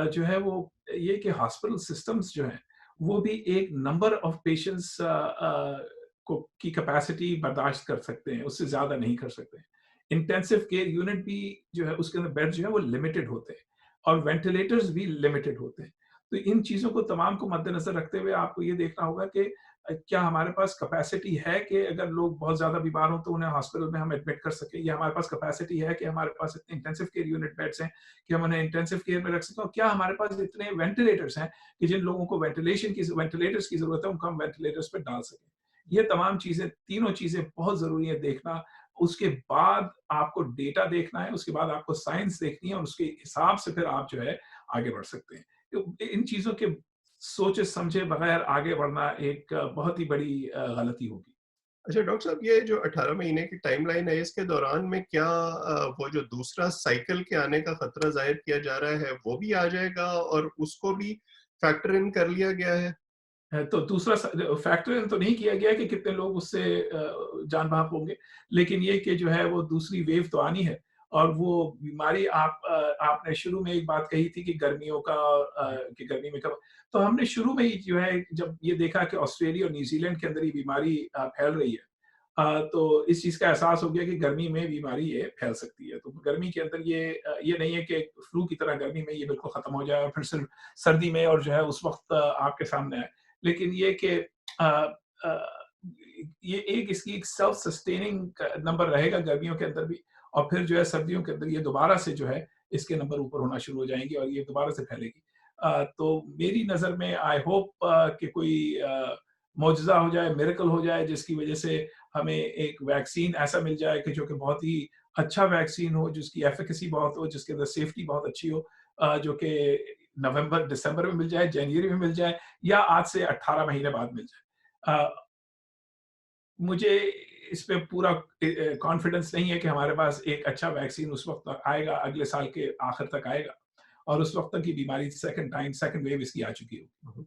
जो है वो ये कि हॉस्पिटल सिस्टम्स जो हैं, वो भी एक नंबर ऑफ पेशेंट्स को की कैपेसिटी बर्दाश्त कर सकते हैं, उससे ज़्यादा नहीं कर सकते हैं। इंटेंसिव केयर यूनिट भी जो है उसके अंदर बेड जो है वो लिमिटेड होते हैं और वेंटिलेटर्स भी लिमिटेड होते हैं। तो इन चीज़ों को तमाम को मद्देनज़र रखते हुए आपको ये देखना होगा कि क्या हमारे पास कैपेसिटी है कि अगर लोग बहुत ज़्यादा बीमार हों तो उन्हें हॉस्पिटल में हम एडमिट कर सकें, या हमारे पास कैपेसिटी है कि हमारे पास इतने इंटेंसिव केयर यूनिट बेड्स हैं कि हम उन्हें इंटेंसिव केयर में रख सकें, और क्या हमारे पास इतने वेंटिलेटर्स हैं कि जिन लोगों को वेंटिलेटर्स की ज़रूरत है उनको हम वेंटिलेटर्स पे डाल सकें। ये तमाम चीज़ें, तीनों चीज़ें बहुत ज़रूरी है देखना। उसके बाद आपको डेटा देखना है, उसके बाद आपको साइंस देखनी है और उसके हिसाब से फिर आप जो है आगे बढ़ सकते हैं। तो इन चीज़ों के सोचे समझे बगैर आगे बढ़ना एक बहुत ही बड़ी गलती होगी। अच्छा डॉक्टर साहब, ये जो 18 महीने की टाइमलाइन है, इसके दौरान में क्या वो जो दूसरा साइकिल के आने का खतरा ज़ाहिर किया जा रहा है, वो भी आ जाएगा और उसको भी फैक्टर इन कर लिया गया है? तो दूसरा फैक्टर इन तो नहीं किया गया है कि कितने लोग उससे जान बहक होंगे, लेकिन ये कि जो है वो दूसरी वेव तो आनी है और वो बीमारी आपने शुरू में एक बात कही थी कि गर्मियों का कि गर्मी में कब, तो हमने शुरू में ही जो है जब ये देखा कि ऑस्ट्रेलिया और न्यूज़ीलैंड के अंदर ये बीमारी फैल रही है, तो इस चीज़ का एहसास हो गया कि गर्मी में बीमारी ये फैल सकती है। तो गर्मी के अंदर ये नहीं है कि फ्लू की तरह गर्मी में ये बिल्कुल खत्म हो जाए और फिर सिर्फ सर्दी में और जो है उस वक़्त आपके सामने आए। लेकिन ये कि अ अ, ये एक इसकी एक सेल्फ सस्टेनिंग नंबर रहेगा गर्मियों के अंदर भी और फिर जो है सर्दियों के अंदर ये दोबारा से जो है इसके नंबर ऊपर होना शुरू हो जाएँगे और ये दोबारा से फैलेगी। तो मेरी नज़र में आई होप कि कोई मौजज़ा हो जाए, मिरेकल हो जाए जिसकी वज़ह से हमें एक वैक्सीन ऐसा मिल जाए कि जो कि बहुत ही अच्छा वैक्सीन हो, जिसकी एफिकेसी बहुत हो, जिसके अंदर सेफ्टी बहुत अच्छी हो, जो कि नवंबर, दिसंबर में मिल जाए, जनवरी में मिल जाए या आज से 18 महीने बाद मिल जाए। मुझे इस पे पूरा कॉन्फिडेंस नहीं है कि हमारे पास एक अच्छा वैक्सीन उस वक़्त तक आएगा, अगले साल के आखिर तक आएगा और उस वक़्त तक ये बीमारी सेकंड वेव इसकी आ चुकी होगी। हुँ।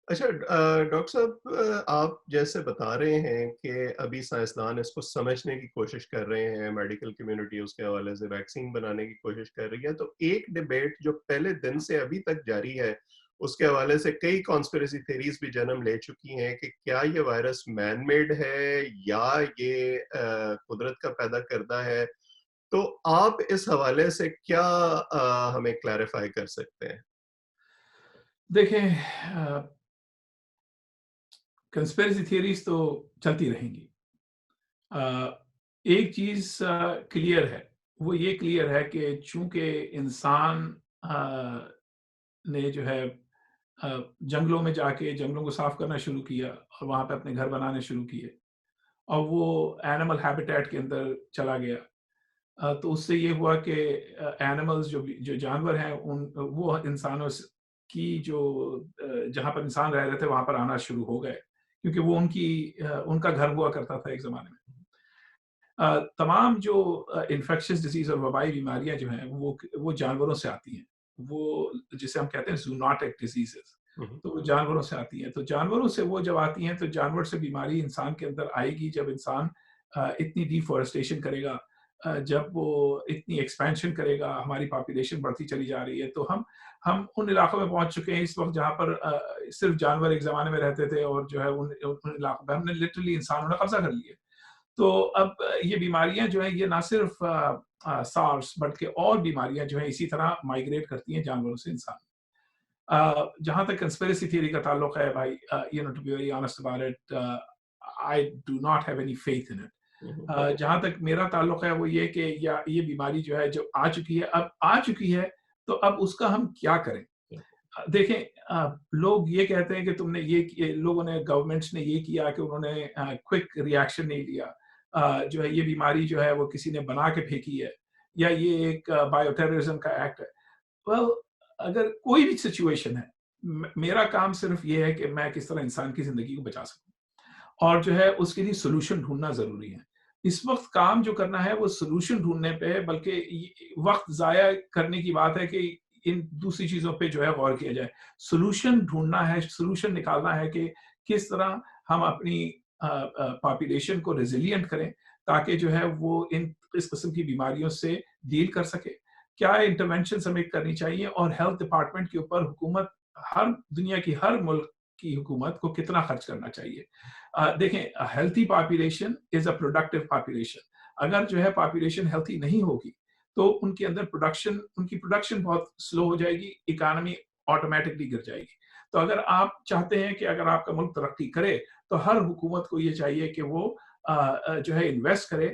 अच्छा डॉक्टर साहब, आप जैसे बता रहे हैं कि अभी साइंसदान इसको समझने की कोशिश कर रहे हैं, मेडिकल कम्युनिटी उसके हवाले से वैक्सीन बनाने की कोशिश कर रही है, तो एक डिबेट जो पहले दिन से अभी तक जारी है, उसके हवाले से कई कॉन्स्पिरेसी थ्योरीज भी जन्म ले चुकी हैं कि क्या ये वायरस मैन मेड है या ये कुदरत का पैदा करदा है। तो आप इस हवाले से क्या हमें क्लैरिफाई कर सकते हैं? देखें, कंस्पिरेसी थियरीज़ तो चलती रहेंगी। एक चीज़ क्लियर है, वो ये क्लियर है कि चूँकि इंसान अ, ने जो है जंगलों में जाके जंगलों को साफ करना शुरू किया और वहाँ पे अपने घर बनाने शुरू किए और वो एनिमल हैबिटेट के अंदर चला गया। तो उससे ये हुआ कि एनिमल्स जो जानवर हैं उन वो इंसानों की जो जहाँ पर इंसान रह रहे थे वहाँ पर आना शुरू हो गए क्योंकि वो उनका घर हुआ करता था एक ज़माने में। तमाम जो इन्फेक्शियस डिजीज़ और वबाई बीमारियाँ जो हैं वो जानवरों से आती हैं। वो जिसे हम कहते हैं ज़ूनोटिक डिसीज़ेज़, हुँ, हुँ। तो वो जानवरों से आती हैं। तो जानवरों से वो जब आती हैं तो जानवर से बीमारी इंसान के अंदर आएगी जब इंसान इतनी डिफ़ॉरेस्टेशन करेगा, जब वो इतनी एक्सपेंशन करेगा, हमारी पॉपुलेशन बढ़ती चली जा रही है। तो हम उन इलाकों में पहुँच चुके हैं इस वक़्त जहाँ पर सिर्फ़ जानवर एक ज़माने में रहते थे और जो है उन उन इलाकों पे हमने लिटरली इंसानों ने कब्ज़ा कर लिया। तो अब ये बीमारियाँ जो हैं ये ना सिर्फ़ सार्स बल्कि और बीमारियाँ जो हैं इसी तरह माइग्रेट करती हैं जानवरों से इंसान। जहाँ तक कंस्पिरेसी थ्योरी का ताल्लुक है भाई, to be very honest about it, I do not have any faith in it. हुँ, हुँ। जहाँ तक मेरा ताल्लुक है वो ये कि या ये बीमारी जो है जो आ चुकी है, अब आ चुकी है, तो अब उसका हम क्या करें? देखें, लोग ये कहते हैं कि लोगों ने गवर्नमेंट्स ने ये किया कि उन्होंने क्विक रिएक्शन नहीं लिया। जो है ये बीमारी जो है वो किसी ने बना के फेंकी है या ये एक बायो-टेररिज्म का एक्ट है। वेल, अगर कोई भी सिचुएशन है, मेरा काम सिर्फ ये है कि मैं किस तरह इंसान की ज़िंदगी को बचा सकूँ और जो है उसके लिए सॉल्यूशन ढूँढना ज़रूरी है। इस वक़्त काम जो करना है वो सॉल्यूशन ढूँढने पे है, बल्कि ये वक़्त ज़ाया करने की बात है कि इन दूसरी चीज़ों पे जो है गौर किया जाए। सॉल्यूशन ढूँढना है, सॉल्यूशन निकालना है कि किस तरह हम अपनी पॉपुलेशन को रेज़िलिएंट करें ताकि जो है वो इस किस्म की बीमारियों से डील कर सके। क्या इंटरवेंशंस हमें करनी चाहिए और हेल्थ डिपार्टमेंट के ऊपर हुकूमत, हर दुनिया की हर मुल्क की हुकूमत को कितना खर्च करना चाहिए। देखें, healthy population is a productive population. अगर जो है पॉपुलेशन हेल्थी नहीं होगी, तो उनकी प्रोडक्शन बहुत स्लो हो जाएगी, इकोनॉमी ऑटोमैटिकली गिर जाएगी। तो अगर आप चाहते हैं कि अगर आपका मुल्क तरक्की करे, तो हर हुकूमत को ये चाहिए कि वो जो है इन्वेस्ट करे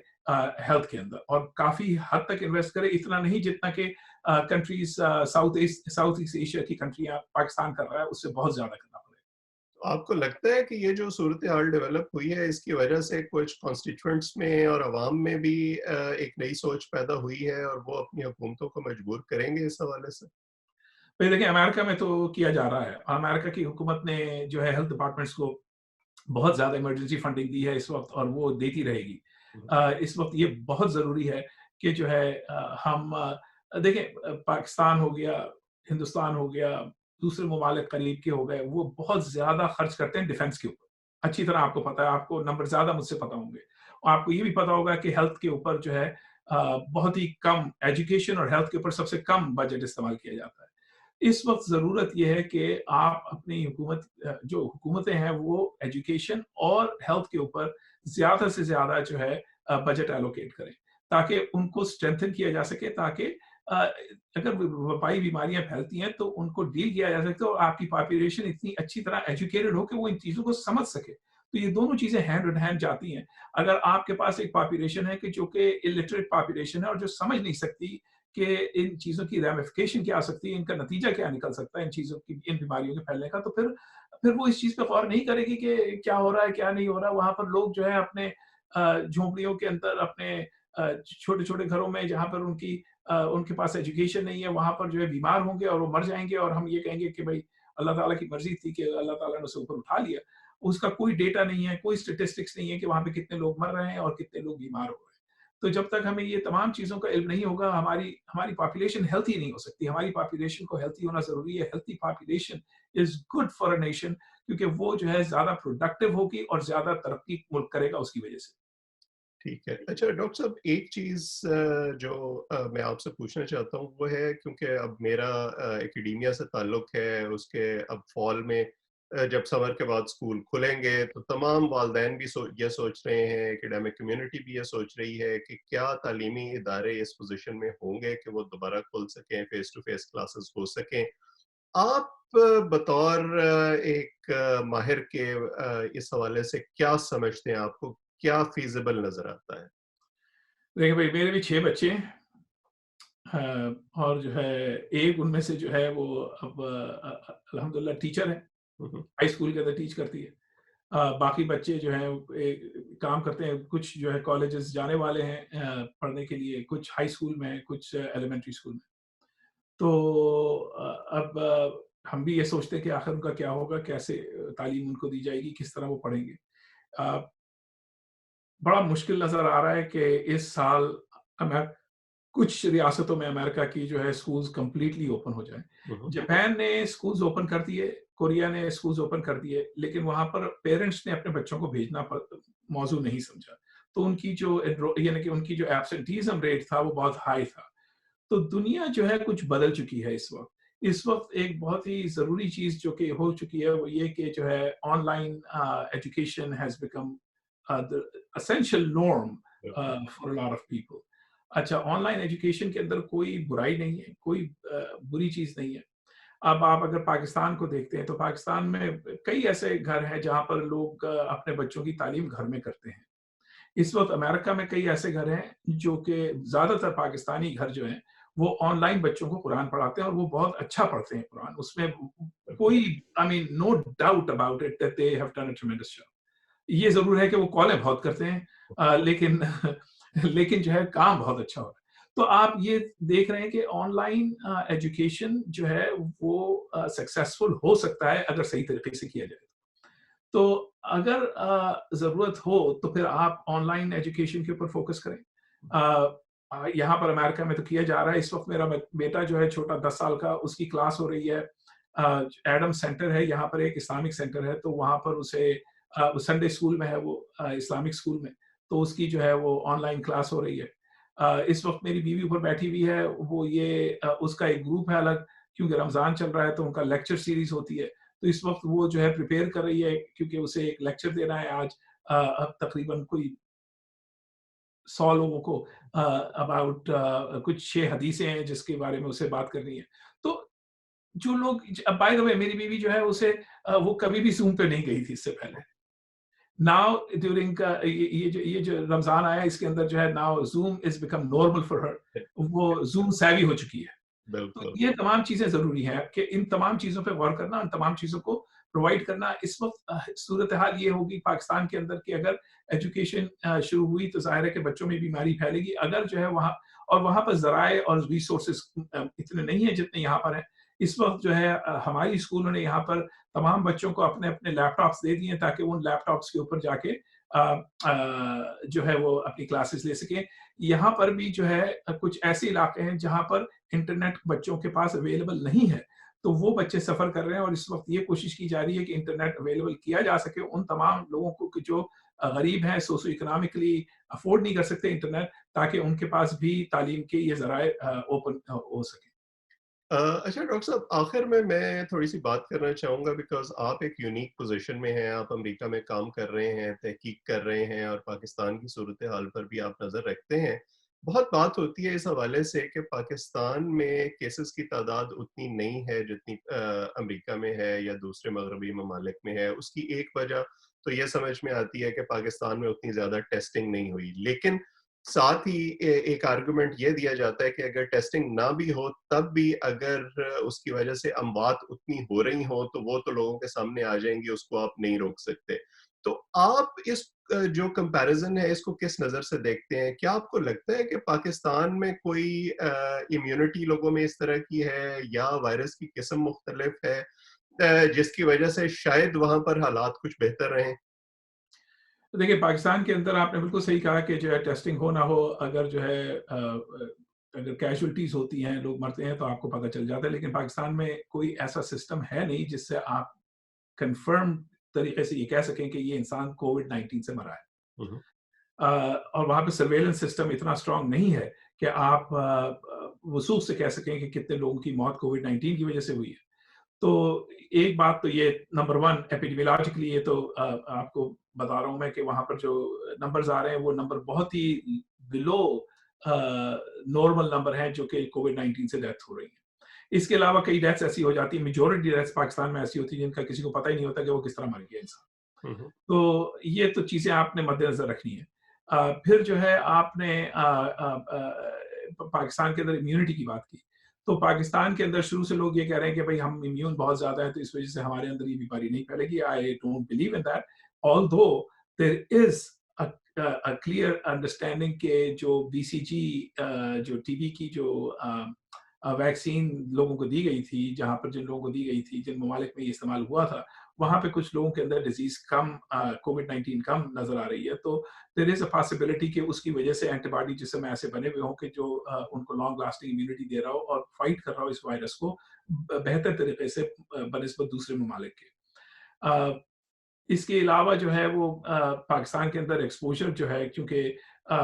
हेल्थ के अंदर और काफ़ी हद तक इन्वेस्ट करे, इतना नहीं जितना कि कंट्रीज़ साउथ ईस्ट एशिया की कंट्रियाँ पाकिस्तान कर रहा है, उससे बहुत ज़्यादा करना पड़ेगा। तो आपको लगता है कि ये जो सूरत-ए-हाल डेवलप हुई है, इसकी वजह से कुछ कॉन्स्टिट्यूएंट्स में और अवाम में भी एक नई सोच पैदा हुई है और वो अपनी हुकूमतों को मजबूर करेंगे इस हवाले से? भाई देखिए, अमेरिका में तो किया जा रहा है। अमेरिका की हुकूमत ने जो है हेल्थ डिपार्टमेंट्स को बहुत ज़्यादा इमरजेंसी फंडिंग दी है इस वक़्त और वो देती रहेगी। इस वक़्त ये बहुत ज़रूरी है कि जो है हम देखें पाकिस्तान हो गया, हिंदुस्तान हो गया, दूसरे ममालिक करीब के हो गए, वो बहुत ज़्यादा खर्च करते हैं डिफेंस के ऊपर। अच्छी तरह आपको पता है, आपको नंबर ज़्यादा मुझसे पता होंगे। और आपको ये भी पता होगा कि हेल्थ के ऊपर जो है बहुत ही कम एजुकेशन और हेल्थ के ऊपर सबसे कम बजट इस्तेमाल किया जाता है। इस वक़्त ज़रूरत ये है कि आप अपनी हुकूमत जो हुकूमतें हैं वो एजुकेशन और हेल्थ के ऊपर ज़्यादा से ज़्यादा जो है बजट एलोकेट करें, ताकि उनको स्ट्रेंथन किया जा सके ताकि अ, अगर वबाई बीमारियाँ फैलती हैं तो उनको डील किया जा सकता है और आपकी पॉपुलेशन इतनी अच्छी तरह एजुकेटेड हो कि वो इन चीज़ों को समझ सके। तो ये दोनों चीज़ें हैंड इन हैंड जाती हैं। अगर आपके पास एक पॉपुलेशन है कि जो कि इलिटरेट पॉपुलेशन है और जो समझ नहीं सकती कि इन चीज़ों की रैमिफिकेशन क्या आ सकती है, इनका नतीजा क्या निकल सकता है इन चीज़ों की, इन बीमारियों के फैलने का, तो फिर वो इस चीज़ पे गौर नहीं करेगी कि क्या हो रहा है, क्या नहीं हो रहा है। वहाँ पर लोग जो है अपने झोंपड़ियों के अंदर अपने छोटे-छोटे घरों में जहाँ पर उनके पास एजुकेशन नहीं है, वहाँ पर जो है बीमार होंगे और वो मर जाएँगे और हम ये कहेंगे कि भई अल्लाह ताला की मर्ज़ी थी कि अल्लाह ताला ने उसे ऊपर उठा लिया। उसका कोई डेटा नहीं है, कोई स्टैटिस्टिक्स नहीं है कि वहाँ पे कितने लोग मर रहे हैं और कितने लोग बीमार हो रहे हैं। तो जब तक हमें ये तमाम चीज़ों का इल्म नहीं होगा, हमारी हमारी पॉपुलेशन हेल्थी नहीं हो सकती। हमारी पॉपुलेशन को हेल्थी होना ज़रूरी है। Healthy population is good for a nation, क्योंकि वो जो है ज़्यादा प्रोडक्टिव होगी और ज़्यादा तरक्की मुल्क करेगा उसकी वजह से। ठीक है। अच्छा डॉक्टर साहब, एक चीज़ जो मैं आपसे पूछना चाहता हूँ वो है, क्योंकि अब मेरा एकेडेमिया से ताल्लुक़ है, उसके अब फ़ॉल में जब समर के बाद स्कूल खुलेंगे तो तमाम वालिदैन भी ये सोच रहे हैं, एकेडमिक कम्युनिटी भी ये सोच रही है कि क्या तालीमी इदारे इस पोज़ीशन में होंगे कि वो दोबारा खुल सकें, फ़ेस टू फ़ेस क्लासेस हो सकें। आप बतौर एक माहिर के इस हवाले से क्या समझते हैं? आपको क्या फ़ीज़िबल नज़र आता है? देखिए भई, मेरे भी 6 बच्चे हैं। और जो है एक उनमें से जो है वो अब अल्हम्दुलिल्लाह टीचर है, हुँ, हुँ। हाई स्कूल के अंदर टीच करती है। बाकी बच्चे जो हैं काम करते हैं, कुछ जो है कॉलेजेस जाने वाले हैं पढ़ने के लिए, कुछ हाई स्कूल में हैं, कुछ एलिमेंट्री स्कूल में। तो अब हम भी ये सोचते हैं कि आखिर उनका क्या होगा, कैसे तालीम उनको दी जाएगी, किस तरह वो पढ़ेंगे। अ, बड़ा मुश्किल नज़र आ रहा है कि इस साल अमेर कुछ रियासतों में अमेरिका की जो है स्कूल्स कंप्लीटली ओपन हो जाएँ। हुँ, हुँ। जापान ने स्कूल्स ओपन कर दिए, कोरिया ने स्कूल्स ओपन कर दिए, लेकिन वहाँ पर पेरेंट्स ने अपने बच्चों को भेजना मौज़ू नहीं समझा। तो उनकी जो यानी कि उनकी जो एब्सेंटीज़्म रेट था वो बहुत हाई था। तो दुनिया जो है कुछ बदल चुकी है इस वक़्त। इस वक़्त एक बहुत ही ज़रूरी चीज़ जो कि हो चुकी है वो ये कि जो है online education has become the essential norm बिल्कुल। For a lot of people. अच्छा, ऑनलाइन एजुकेशन के अंदर कोई बुराई नहीं है, कोई बुरी चीज़ नहीं है। अब आप अगर पाकिस्तान को देखते हैं तो पाकिस्तान में कई ऐसे घर हैं जहाँ पर लोग अपने बच्चों की तालीम घर में करते हैं। इस वक़्त अमेरिका में कई ऐसे घर हैं जो कि ज़्यादातर पाकिस्तानी घर जो हैं, वो ऑनलाइन बच्चों को कुरान पढ़ाते हैं और वो बहुत अच्छा पढ़ते हैं कुरान। उसमें कोई I mean no doubt about it that they have done a tremendous job. ये ज़रूर है कि वो कॉलें बहुत करते हैं लेकिन लेकिन जो है काम बहुत अच्छा हो रहा है। तो आप ये देख रहे हैं कि ऑनलाइन एजुकेशन जो है वो सक्सेसफुल हो सकता है अगर सही तरीके से किया जाए। तो अगर ज़रूरत हो तो फिर आप ऑनलाइन एजुकेशन के ऊपर फ़ोकस करें। यहाँ पर अमेरिका में तो किया जा रहा है। इस वक़्त मेरा बेटा जो है छोटा 10 साल का, उसकी क्लास हो रही है। एडम सेंटर है यहाँ पर, एक इस्लामिक सेंटर है, तो वहाँ पर उसे संडे स्कूल में है वो, इस्लामिक स्कूल में, तो उसकी जो है वो ऑनलाइन क्लास हो रही है। इस वक़्त मेरी बीवी ऊपर बैठी हुई है, वो ये उसका एक ग्रुप है अलग, क्योंकि रमज़ान चल रहा है तो उनका लेक्चर सीरीज़ होती है। तो इस वक़्त वो जो है प्रिपेयर कर रही है क्योंकि उसे एक लेक्चर देना है आज। अब तकरीबन कोई 100 लोगों को अबाउट कुछ 6 हदीसें हैं जिसके बारे में उसे बात करनी है। तो जो लोग बाय द वे मेरी बीवी जो है उसे वो कभी भी ज़ूम पे नहीं गई थी इससे पहले। नाउ ड्यूरिंग ये जो रमज़ान आया इसके अंदर जो है now zoom is become normal for her. वो ज़ूम savvy हो चुकी है। तो बिल्कुल। ये तमाम चीज़ें ज़रूरी हैं कि इन तमाम चीज़ों पे गौर करना, इन तमाम चीज़ों को प्रोवाइड करना। इस वक़्त सूरत-ए-हाल ये होगी पाकिस्तान के अंदर कि अगर एजुकेशन शुरू हुई तो ज़ाहिर है कि बच्चों में बीमारी फैलेगी। अगर जो है वहाँ, और वहाँ पर ज़राए और रिसोर्सेज़ इतने नहीं हैं जितने यहाँ पर हैं। इस वक्त जो है हमारी स्कूलों ने यहाँ पर तमाम बच्चों को अपने अपने लैपटॉप्स दे दिए ताकि वो उन लैपटॉप्स के ऊपर जाके जो है वो अपनी क्लासेस ले सकें। यहाँ पर भी जो है कुछ ऐसे इलाके हैं जहाँ पर इंटरनेट बच्चों के पास अवेलेबल नहीं है, तो वो बच्चे सफ़र कर रहे हैं और इस वक्त ये कोशिश की जा रही है कि इंटरनेट अवेलेबल किया जा सके उन तमाम लोगों को कि जो गरीब हैं, सोशो इकोनॉमिकली अफोर्ड नहीं कर सकते इंटरनेट, ताकि उनके पास भी तालीम के ये ज़राए ओपन हो सके। अच्छा डॉक्टर साहब, आखिर में मैं थोड़ी-सी बात करना चाहूँगा बिकॉज़ आप एक यूनिक पोज़ीशन में हैं, आप अमेरिका में काम कर रहे हैं, तहकीक कर रहे हैं और पाकिस्तान की सूरत-ए-हाल पर भी आप नज़र रखते हैं। बहुत बात होती है इस हवाले से कि पाकिस्तान में केसेज़ की तादाद उतनी नहीं है जितनी अमेरिका में है या दूसरे मगरबी ममालिक में है। उसकी एक वजह तो ये समझ में आती है कि पाकिस्तान में उतनी ज़्यादा टेस्टिंग नहीं हुई। लेकिन साथ ही एक आर्गुमेंट ये दिया जाता है कि अगर टेस्टिंग ना भी हो, तब भी अगर उसकी वजह से अमवात उतनी हो रही हो, तो वो तो लोगों के सामने आ जाएँगी, उसको आप नहीं रोक सकते। तो आप इस जो कंपैरिज़न है, इसको किस नज़र से देखते हैं? क्या आपको लगता है कि पाकिस्तान में कोई इम्यूनिटी लोगों में इस तरह की है या वायरस की किस्म मुख्तलिफ है जिसकी वजह से शायद वहाँ पर हालात कुछ बेहतर रहें? तो देखिए, पाकिस्तान के अंदर आपने बिल्कुल सही कहा कि जो है टेस्टिंग हो ना हो, अगर जो है अगर कैजुअल्टीज़ होती हैं, लोग मरते हैं तो आपको पता चल जाता है। लेकिन पाकिस्तान में कोई ऐसा सिस्टम है नहीं जिससे आप कन्फर्म तरीके से ये कह सकें कि ये इंसान कोविड-19 से मरा है। हुँ, हुँ। और वहाँ पे सर्वेलेंस सिस्टम इतना स्ट्रॉन्ग नहीं है कि आप वसूख से कह सकें कि कितने लोगों की मौत कोविड-19 की वजह से हुई है। तो एक बात तो ये नंबर 1 एपिडेमियोलॉजिकली ये तो आपको बता रहा हूँ मैं कि वहाँ पर जो नंबर्स आ रहे हैं वो नंबर बहुत ही बिलो अ, नॉर्मल नंबर हैं जो कि कोविड-19 से डेथ हो रही है। इसके अलावा कई डेथ्स ऐसी हो जाती हैं, मेजॉरिटी डेथ्स पाकिस्तान में ऐसी होती है जिनका किसी को पता ही नहीं होता कि वो किस तरह मर गया इंसान। हुँ, हुँ। तो ये तो चीज़ें आपने मद्देनज़र रखनी है। फिर जो है आपने पाकिस्तान के अंदर इम्यूनिटी की बात की। तो पाकिस्तान के अंदर शुरू से लोग ये कह रहे हैं कि भई हम इम्यून बहुत ज़्यादा है तो इस वज़ह से हमारे अंदर ये बीमारी नहीं फैलेगी। I don't believe in that, although there is a clear understanding के जो बीसीजी जो टीबी की जो वैक्सीन लोगों को दी गई थी, जहाँ पर जिन लोगों को दी गई थी, जिन ममालिक में ये इस्तेमाल हुआ था, वहाँ पे कुछ लोगों के अंदर डिज़ीज़ कम कोविड-19 कम नज़र आ रही है। तो देयर इज़ अ पॉसिबिलिटी कि उसकी वजह से एंटीबॉडी जिस्म ऐसे बने हुए हों कि जो उनको लॉन्ग लास्टिंग इम्यूनिटी दे रहा हो और फाइट कर रहा हो इस वायरस को बेहतर तरीके से बनिस्बत दूसरे ममालिक के। अ, इसके अलावा जो है वो पाकिस्तान के अंदर एक्सपोज़र जो है क्योंकि अ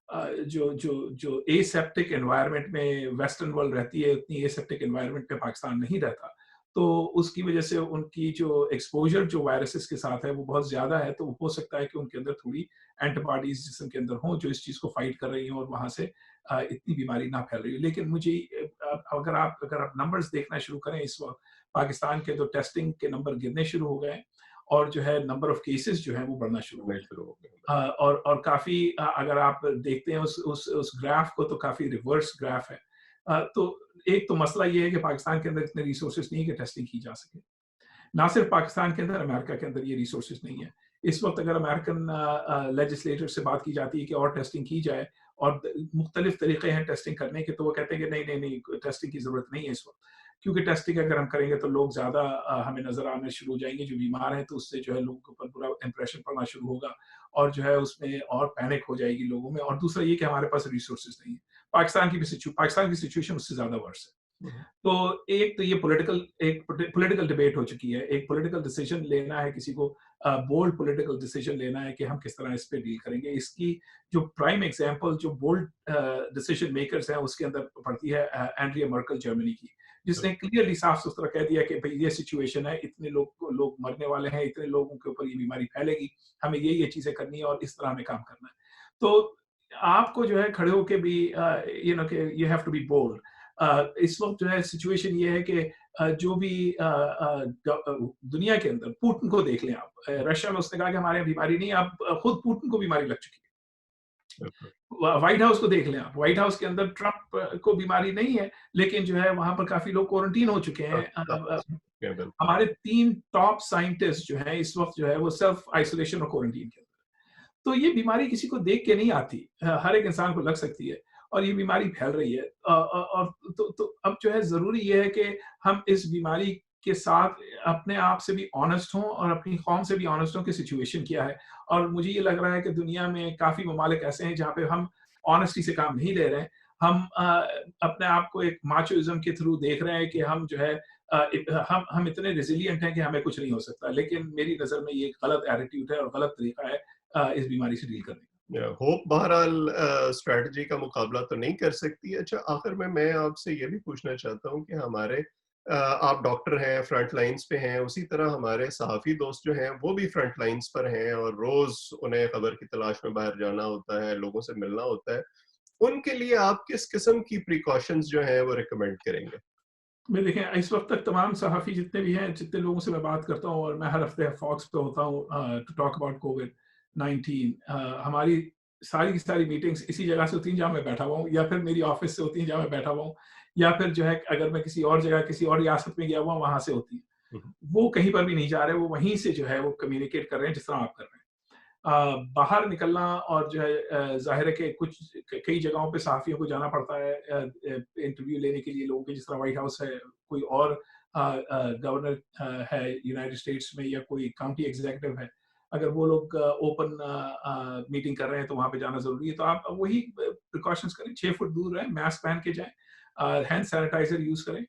अ जो जो जो एसेप्टिक एनवायरनमेंट में वेस्टर्न वर्ल्ड रहती है, उतनी एसेप्टिक एनवायरनमेंट में पाकिस्तान नहीं रहता। तो उसकी वजह से उनकी जो एक्सपोज़र जो वायरसेस के साथ है, वो बहुत ज़्यादा है, तो हो सकता है कि उनके अंदर थोड़ी एंटीबॉडीज़ जिस्म के अंदर हों, जो इस चीज़ को फाइट कर रही हों और वहाँ से इतनी बीमारी ना फैल रही हो। लेकिन मुझे अगर आप नंबर्स देखना शुरू करें इस वक़्त, पाकिस्तान के तो टेस्टिंग के नंबर गिरने शुरू हो गए हैं और जो है नंबर ऑफ केसेस जो हैं वो बढ़ना शुरू हो नहीं गए। शुरू हो गए। और काफ़ी अगर आप देखते हैं उस ग्राफ को तो काफ़ी रिवर्स ग्राफ है। तो एक तो मसला ये है कि पाकिस्तान के अंदर इतने रिसोर्सेज़ नहीं है कि टेस्टिंग की जा सके। ना सिर्फ पाकिस्तान के अंदर, अमेरिका के अंदर ये रिसोर्सेज नहीं है। इस वक्त अगर अमेरिकन लेजिस्लेटर से बात की जाती है कि और टेस्टिंग की जाए और मुख्तलिफ तरीके हैं टेस्टिंग करने के, तो वो कहते हैं कि नहीं नहीं नहीं, टेस्टिंग की जरूरत नहीं है इस वक्त, क्योंकि टेस्टिंग अगर हम करेंगे तो लोग ज्यादा हमें नजर आने शुरू हो जाएंगे जो बीमार हैं, तो उससे जो है लोगों के ऊपर बुरा इंप्रेशन पड़ना शुरू होगा और जो है उसमें और पैनिक हो जाएगी लोगों में। और दूसरा ये कि हमारे पास रिसोर्सेज नहीं है। पाकिस्तान की सिचुएशन उससे ज्यादा वर्स है। हुँ, हुँ। तो एक तो ये पॉलिटिकल डिबेट हो चुकी है। एक पॉलिटिकल डिसीजन लेना है किसी को, बोल्ड पॉलिटिकल डिसीजन लेना है कि हम किस तरह इस पे डील करेंगे। इसकी जो प्राइम एग्जांपल जो बोल्ड डिसीजन मेकर्स हैं उसके अंदर पड़ती है एंड्रिया मर्केल जर्मनी की, जिसने क्लियरली साफ-सुथरा कह दिया कि भई ये सिचुएशन है, इतने लोग लोग मरने वाले हैं, इतने लोगों के ऊपर ये बीमारी फैलेगी, हमें ये चीज़ें करनी है और इस तरह हमें काम करना है। तो आपको जो है खड़े होके भी कि you have to be bold. इस वक्त जो है सिचुएशन ये है कि जो भी दुनिया के अंदर पुतिन को देख लें आप, रशिया में उसने कहा कि हमारे यहाँ बीमारी नहीं है, अब खुद पुतिन को बीमारी लग चुकी है। बिल्कुल। व्हाइट हाउस को देख लें आप, व्हाइट हाउस के अंदर ट्रंप को बीमारी नहीं है, लेकिन जो है वहां पर काफी लोग क्वारंटीन हो चुके हैं। बिल्कुल। हमारे 3 टॉप साइंटिस्ट जो हैं इस वक्त जो है वो सेल्फ आइसोलेशन और क्वारंटीन के अंदर। तो ये बीमारी किसी को देख के नहीं आती, हर एक इंसान को लग सकती है। और ये बीमारी फैल रही है। और तो अब जो है ज़रूरी ये है कि हम इस बीमारी के साथ अपने आप से भी ऑनेस्ट हों और अपनी कौम से भी ऑनेस्ट हों कि सिचुएशन क्या है। और मुझे ये लग रहा है कि दुनिया में काफ़ी ममालिक ऐसे हैं जहाँ पे हम ऑनेस्टी से काम नहीं ले रहे हैं। हम अपने आप को एक माचोइज़्म के थ्रू देख रहे हैं कि हम जो है हम इतने रेज़िलिएंट हैं कि हमें कुछ नहीं हो सकता। लेकिन मेरी नज़र में ये एक गलत एटीट्यूड है और गलत तरीका है इस बीमारी से डील करने का। होप बहरहाल स्ट्रैटेजी का मुकाबला तो नहीं कर सकती। अच्छा, आखिर में मैं आपसे ये भी पूछना चाहता हूँ कि हमारे आप डॉक्टर हैं, फ्रंट लाइन्स पे हैं, उसी तरह हमारे सहाफ़ी दोस्त जो हैं, वो भी फ्रंट लाइन्स पर हैं और रोज़ उन्हें खबर की तलाश में बाहर जाना होता है, लोगों से मिलना होता है। उनके लिए आप किस किस्म की प्रिकॉशंस जो हैं, वो रिकमेंड करेंगे? मैं देखें इस वक़्त तक तमाम सहाफ़ी जितने भी हैं, जितने लोगों से मैं बात करता हूँ और मैं हर हफ़्ते फॉक्स पे होता हूँ टू टॉक अबाउट कोविड-19। हमारी सारी की सारी मीटिंग्स इसी जगह से होती हैं जहाँ मैं बैठा हुआ हूँ, या फिर मेरी ऑफ़िस से होती हैं जहाँ मैं बैठा हुआ हूँ, या फिर जो है अगर मैं किसी और जगह, किसी और रियासत में गया हुआ हूँ, वहाँ से होती हैं। हुँ, हुँ। वो कहीं पर भी नहीं जा रहे, वो वहीं से जो है वो कम्युनिकेट कर रहे हैं जिस तरह आप कर रहे हैं। बाहर निकलना और जो है ज़ाहिर है कि कुछ कई जगहों पे सहाफ़ियों को जाना पड़ता है इंटरव्यू लेने के लिए लोगों के, जिस तरह व्हाइट हाउस है, कोई और गवर्नर है यूनाइटेड स्टेट्स में, या कोई काउंटी एग्जीक्यूटिव है। अगर वो लोग ओपन मीटिंग कर रहे हैं तो वहाँ पे जाना ज़रूरी है। तो आप वही प्रिकॉशंस करें, 6 फुट दूर रहें, मास्क पहन के जाएँ, हैंड सैनिटाइज़र यूज़ करें।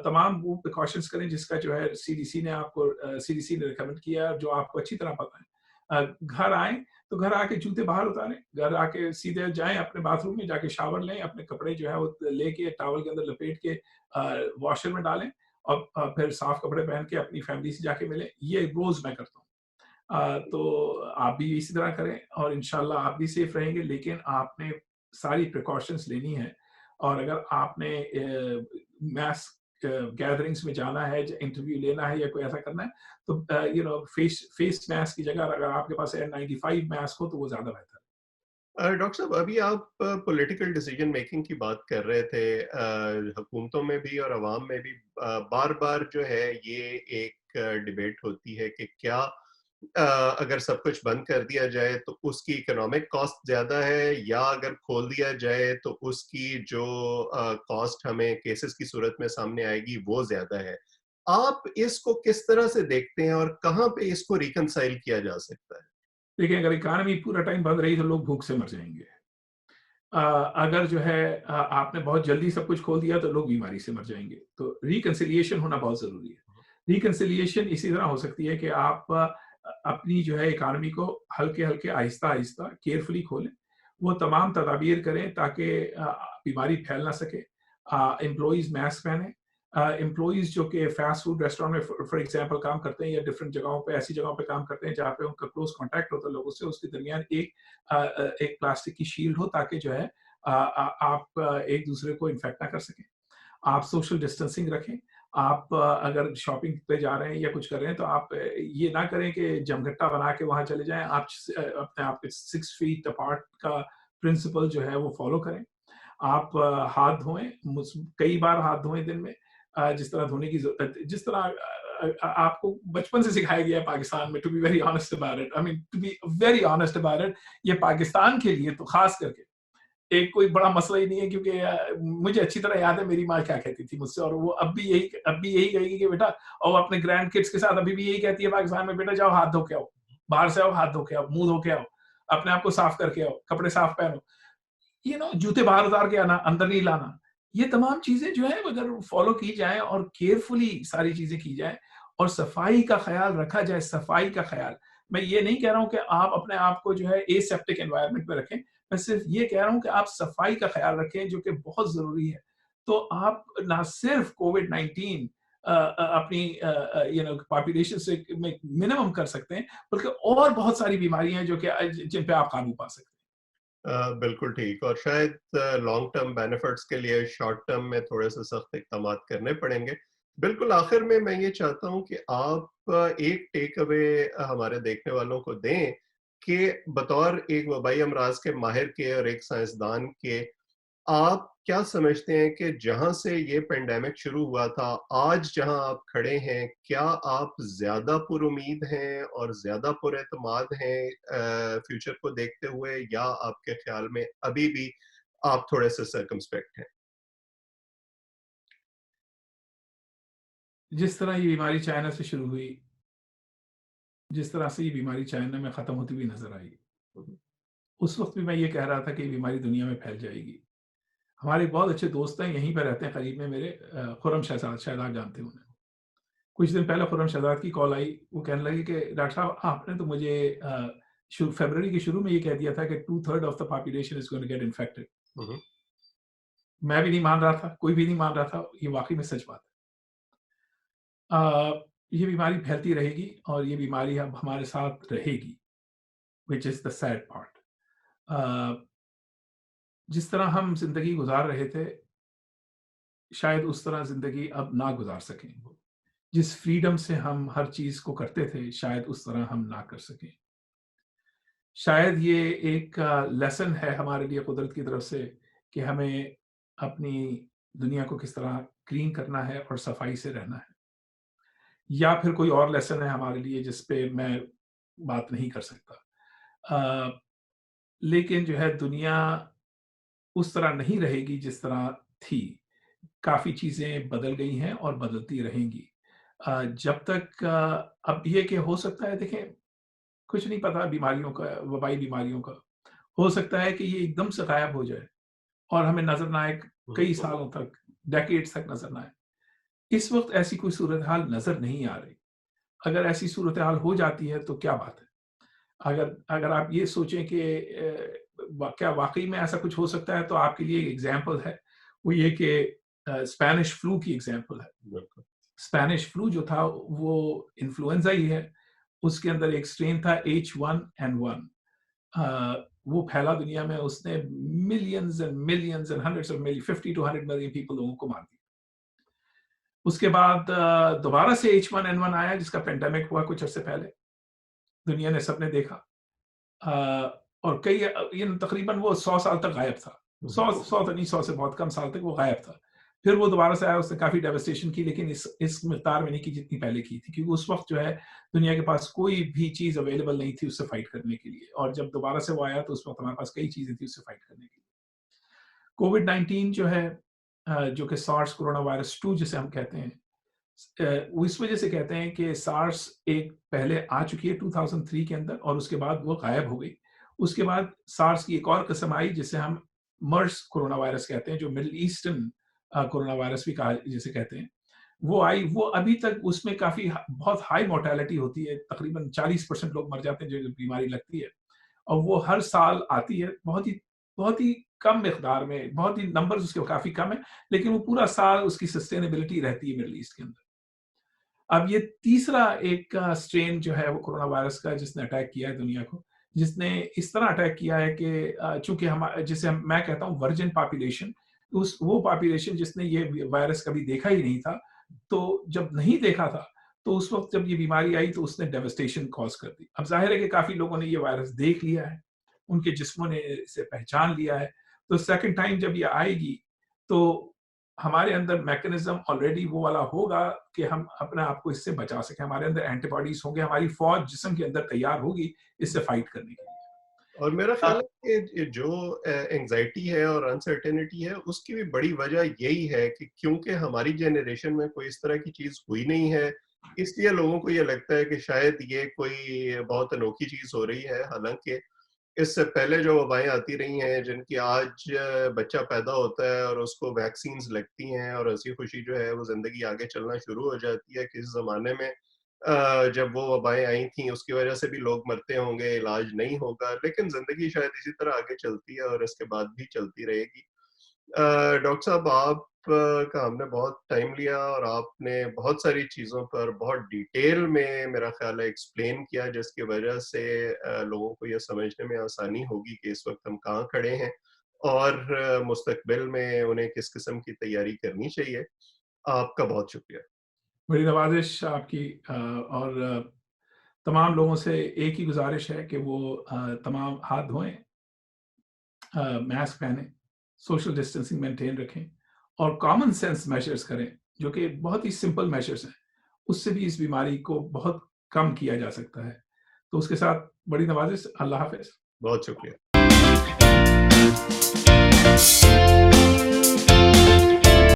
तमाम वो प्रिकॉशंस करें जिसका जो है सीडीसी ने रिकमेंड किया है, जो आपको अच्छी तरह पता है। घर आएँ, तो घर आके जूते बाहर उतारें, घर आके सीधे जाएँ अपने बाथरूम में, जाके शावर लें, अपने कपड़े जो है वो लेके टॉवल के अंदर लपेट के वॉशर में डालें, और फिर साफ कपड़े पहन के अपनी फैमिली से जाके मिलें। ये रोज़ मैं करता हूँ। तो आप भी इसी तरह करें और इंशाल्लाह आप भी सेफ रहेंगे, लेकिन आपने सारी प्रिकॉशंस लेनी है। और अगर आपने मास गैदरिंग्स में जाना है, इंटरव्यू लेना है या कोई ऐसा करना है, तो फेस फेस मास्क की जगह अगर आपके पास N95 मास्क हो तो वो ज़्यादा बेहतर है। डॉक्टर साहब, अभी आप पॉलिटिकल डिसीजन मेकिंग की बात कर रहे थे। हुकूमतों में भी और अवाम में भी बार-बार जो है ये एक डिबेट होती है कि क्या अगर सब कुछ बंद कर दिया जाए तो उसकी इकोनॉमिक कॉस्ट ज़्यादा है, या अगर खोल दिया जाए तो उसकी जो कॉस्ट हमें केसेस की सूरत में सामने आएगी वो ज़्यादा है। आप इसको किस तरह से देखते हैं और कहाँ पे इसको रिकंसाइल किया जा सकता है? देखिए, अगर इकॉनमी पूरा टाइम बंद रही तो लोग भूख से मर जाएँगे। अगर जो है आपने बहुत जल्दी सब कुछ खोल दिया तो लोग बीमारी से मर जाएँगे। तो रिकंसिलिएशन होना बहुत ज़रूरी है। रिकंसिलिएशन इसी तरह हो सकती है कि आप अपनी जो है इकॉनमी को हल्के-हल्के, आहिस्ता-आहिस्ता, केयरफुली खोलें। वो तमाम तदाबीर करें ताकि बीमारी फैल ना सके। एम्प्लॉइज़ मास्क पहनें। एम्प्लॉइज़ जो कि फास्ट फूड रेस्टोरेंट में फॉर एग्ज़ाम्पल काम करते हैं, या डिफरेंट जगहों पे, ऐसी जगहों पे काम करते हैं जहाँ पे उनका क्लोज़ कॉन्टैक्ट होता है लोगों से, उसके दरमियान एक प्लास्टिक की शील्ड हो ताकि जो है आप एक दूसरे को इन्फेक्ट ना कर सकें। आप सोशल डिस्टेंसिंग रखें। आप अगर शॉपिंग पे जा रहे हैं या कुछ कर रहे हैं तो आप ये ना करें कि जमघट्टा बना के वहाँ चले जाएँ। आप अपने आप के 6 फीट अपार्ट का प्रिंसिपल जो है वो फॉलो करें। आप हाथ धोएँ, कई बार हाथ धोएँ दिन में, जिस तरह धोने की जिस तरह आपको बचपन से सिखाया गया है पाकिस्तान में, to be very honest about it, I mean to be very honest about it, ये पाकिस्तान के लिए तो खास करके एक कोई बड़ा मसला ही नहीं है, क्योंकि मुझे अच्छी तरह याद है मेरी माँ क्या कहती थी मुझसे, और वो अब भी यही कहेगी कि बेटा, और वो अपने ग्रैंड किड्स के साथ अभी भी यही कहती है पाकिस्तान में, बेटा जाओ हाथ धो के आओ, बाहर से आओ हाथ धो के आओ, मुंह धो के आओ, अपने आप को साफ करके आओ, कपड़े साफ पहनो, जूते बाहर उतार के आना, अंदर नहीं लाना। ये तमाम चीज़ें जो है अगर फ़ॉलो की जाएँ और केयरफुली सारी चीज़ें की जाएँ और सफाई का ख़्याल रखा जाए, सफाई का ख़्याल। मैं ये नहीं कह रहा हूँ कि आप अपने आप को जो है एसेप्टिक एनवायरनमेंट में रखें। मैं सिर्फ़ ये कह रहा हूँ कि आप सफाई का ख़्याल रखें, जो कि बहुत ज़रूरी है। तो आप ना सिर्फ़ कोविड-19 अपनी पॉपुलेशन से में मिनिमम कर सकते हैं, बल्कि और बहुत सारी बीमारियाँ हैं जो कि जिन पे आप काबू पा सकते हैं। बिल्कुल ठीक। और शायद लॉन्ग टर्म बेनिफिट्स के लिए शॉर्ट टर्म में थोड़े से सख्त इक़दाम करने पड़ेंगे। बिल्कुल आखिर में मैं ये चाहता हूँ कि आप एक टेक अवे हमारे देखने वालों को दें कि बतौर एक वबाई अमराज के माहिर के और एक साइंसदान के, आप क्या समझते हैं कि जहाँ से ये पैंडेमिक शुरू हुआ था, आज जहाँ आप खड़े हैं, क्या आप ज़्यादा पुरुमीद हैं और ज़्यादा पुरएतमाद हैं फ्यूचर को देखते हुए, या आपके ख़्याल में अभी भी आप थोड़े से सर्कमस्पेक्ट हैं? जिस तरह ये बीमारी चाइना से शुरू हुई, जिस तरह से ये बीमारी चाइना में ख़त्म होती हुई नज़र आई, उस वक़्त भी मैं ये कह रहा था कि ये बीमारी दुनिया में फैल जाएगी। हमारे एक बहुत अच्छे दोस्त हैं, यहीं पे रहते हैं करीब में मेरे, खुर्रम शहज़ाद, शायद आप जानते हैं उन्हें। कुछ दिन पहले खुर्रम शहज़ाद की कॉल आई, वो कहने लगे कि डॉक्टर साहब आपने तो मुझे फ़रवरी के शुरू में ये कह दिया था कि 2/3 of the population is going to get infected. हुँ, हुँ। मैं भी नहीं मान रहा था, कोई भी नहीं मान रहा था, ये वाक़ई में सच बात है। ये बीमारी फैलती रहेगी और ये बीमारी अब हमारे साथ रहेगी, which is the sad part. अ, जिस तरह हम ज़िंदगी गुज़ार रहे थे, शायद उस तरह ज़िंदगी अब ना गुज़ार सकें। जिस फ्रीडम से हम हर चीज़ को करते थे, शायद उस तरह हम ना कर सकें। शायद ये एक लेसन है हमारे लिए कुदरत की तरफ से कि हमें अपनी दुनिया को किस तरह क्लीन करना है और सफाई से रहना है। या फिर कोई और लेसन है हमारे लिए जिस पे मैं बात नहीं कर सकता। अ, लेकिन जो है दुनिया उस तरह नहीं रहेगी जिस तरह थी। काफ़ी चीज़ें बदल गई हैं और बदलती रहेंगी। जब तक अब ये कि हो सकता है देखें, कुछ नहीं पता बीमारियों का, वबाई बीमारियों का। हो सकता है कि ये एकदम से गायब हो जाए और हमें नज़र ना आए हुँ, कई सालों तक, डेकेड्स तक नज़र ना आए। इस वक़्त ऐसी कोई सूरत-हाल नज़र नहीं आ रही। अगर ऐसी सूरत-हाल हो जाती है तो क्या बात है। अगर अगर आप ये सोचें कि क्या वाक़ई में ऐसा कुछ हो सकता है तो आपके लिए एक एग्ज़ाम्पल है। वो ये कि स्पेनिश फ्लू की एग्ज़ाम्पल है। बिल्कुल। स्पेनिश फ्लू जो था वो इन्फ्लुएंज़ा ही है। उसके अंदर एक स्ट्रेन था H1N1। वो फैला दुनिया में, उसने millions and millions and hundreds of million, 50 to 100 million people लोगों को मार दिया। उसके बाद दोबारा से H1N1 आया जिसका पेंडेमिक हुआ कुछ अरसे पहले। दुनिया ने सबने देखा। और कई ये तकरीबन वो 100 साल तक गायब था। हुँ, 100 तो नहीं, 100 से बहुत कम साल तक वो गायब था। फिर वो दोबारा से आया, उसने काफ़ी डेवास्टेशन की, लेकिन इस मिक़दार में नहीं की जितनी पहले की थी, क्योंकि उस वक़्त जो है दुनिया के पास कोई भी चीज़ अवेलेबल नहीं थी उससे फाइट करने के लिए, और जब दोबारा से वो आया तो उस वक़्त हमारे पास कई चीज़ें थी उससे फाइट करने के लिए। कोविड-19 जो है, जो कि सार्स कोरोना वायरस 2 जिसे हम कहते हैं, वो इस वजह से कहते हैं कि सार्स एक पहले आ चुकी है 2003 के अंदर और उसके बाद वो गायब हो गई। उसके बाद सार्स की एक और किस्म आई जिसे हम मर्स कोरोना वायरस कहते हैं, जो मिडल ईस्टर्न कोरोना वायरस भी कहा जिसे कहते हैं। वो आई, वो अभी तक उसमें काफ़ी बहुत हाई मोर्टेलिटी होती है, तकरीबन 40% लोग मर जाते हैं जो बीमारी लगती है, और वो हर साल आती है बहुत ही कम मिकदार में, बहुत ही नंबर्स उसके काफ़ी कम है, लेकिन वो पूरा साल उसकी सस्टेनेबिलिटी रहती है मिडल ईस्ट के अंदर। अब ये तीसरा एक स्ट्रेन जो है वो कोरोना वायरस का जिसने अटैक किया है दुनिया को, जिसने इस तरह अटैक किया है कि चूँकि मैं कहता हूँ वर्जिन पॉपुलेशन, उस वो पॉपुलेशन जिसने ये वायरस कभी देखा ही नहीं था, तो जब नहीं देखा था, तो उस वक़्त जब ये बीमारी आई तो उसने डेवास्टेशन कॉज़ कर दी। अब ज़ाहिर है कि काफ़ी लोगों ने ये वायरस देख लिया है, उनके जिस्मों ने इसे पहचान लिया है, तो सेकंड टाइम जब ये आएगी, तो हमारे अंदर मैकेनिज़्म ऑलरेडी वो वाला होगा कि हम अपने आप को इससे बचा सकें। हमारे अंदर एंटीबॉडीज़ होंगे, हमारी फ़ौज जिस्म के अंदर तैयार होगी इससे फ़ाइट करने के लिए। और मेरा अ, ख़्याल है कि ये जो एंग्ज़ायटी है और अनसर्टेनिटी है, उसकी भी बड़ी वजह यही है कि क्योंकि हमारी जनरेशन में कोई इस तरह की चीज़ हुई नहीं है, इसलिए लोगों को ये लगता है कि शायद ये कोई बहुत अनोखी चीज़ हो रही है। हालाँकि इससे पहले जो वबाएँ आती रही हैं, जिनकी आज बच्चा पैदा होता है और उसको वैक्सीन्स लगती हैं और हँसी-खुशी जो है वो ज़िंदगी आगे चलना शुरू हो जाती है। किस ज़माने में जब वो वबाएँ आई थीं उसकी वजह से भी लोग मरते होंगे, इलाज नहीं होगा, लेकिन ज़िंदगी शायद इसी तरह आगे चलती है और इसके बाद भी चलती रहेगी। डॉक्टर साहब आप का हमने बहुत टाइम लिया और आपने बहुत सारी चीज़ों पर बहुत डिटेल में मेरा ख़्याल है एक्सप्लेन किया जिसकी वजह से लोगों को ये समझने में आसानी होगी कि इस वक़्त हम कहाँ खड़े हैं और मुस्तकबिल में उन्हें किस किस्म की तैयारी करनी चाहिए। आपका बहुत शुक्रिया। बड़ी नवाज़िश आपकी, और तमाम लोगों से एक ही गुज़ारिश है कि वो तमाम हाथ धोएँ, मास्क पहनें, सोशल डिस्टेंसिंग मेंटेन रखें और कॉमन सेंस मेजर्स करें, जो कि बहुत ही सिंपल मेजर्स हैं। उससे भी इस बीमारी को बहुत कम किया जा सकता है। तो उसके साथ बड़ी नवाज़िश, अल्लाह हाफ़िज़। बहुत शुक्रिया। धन्यवाद।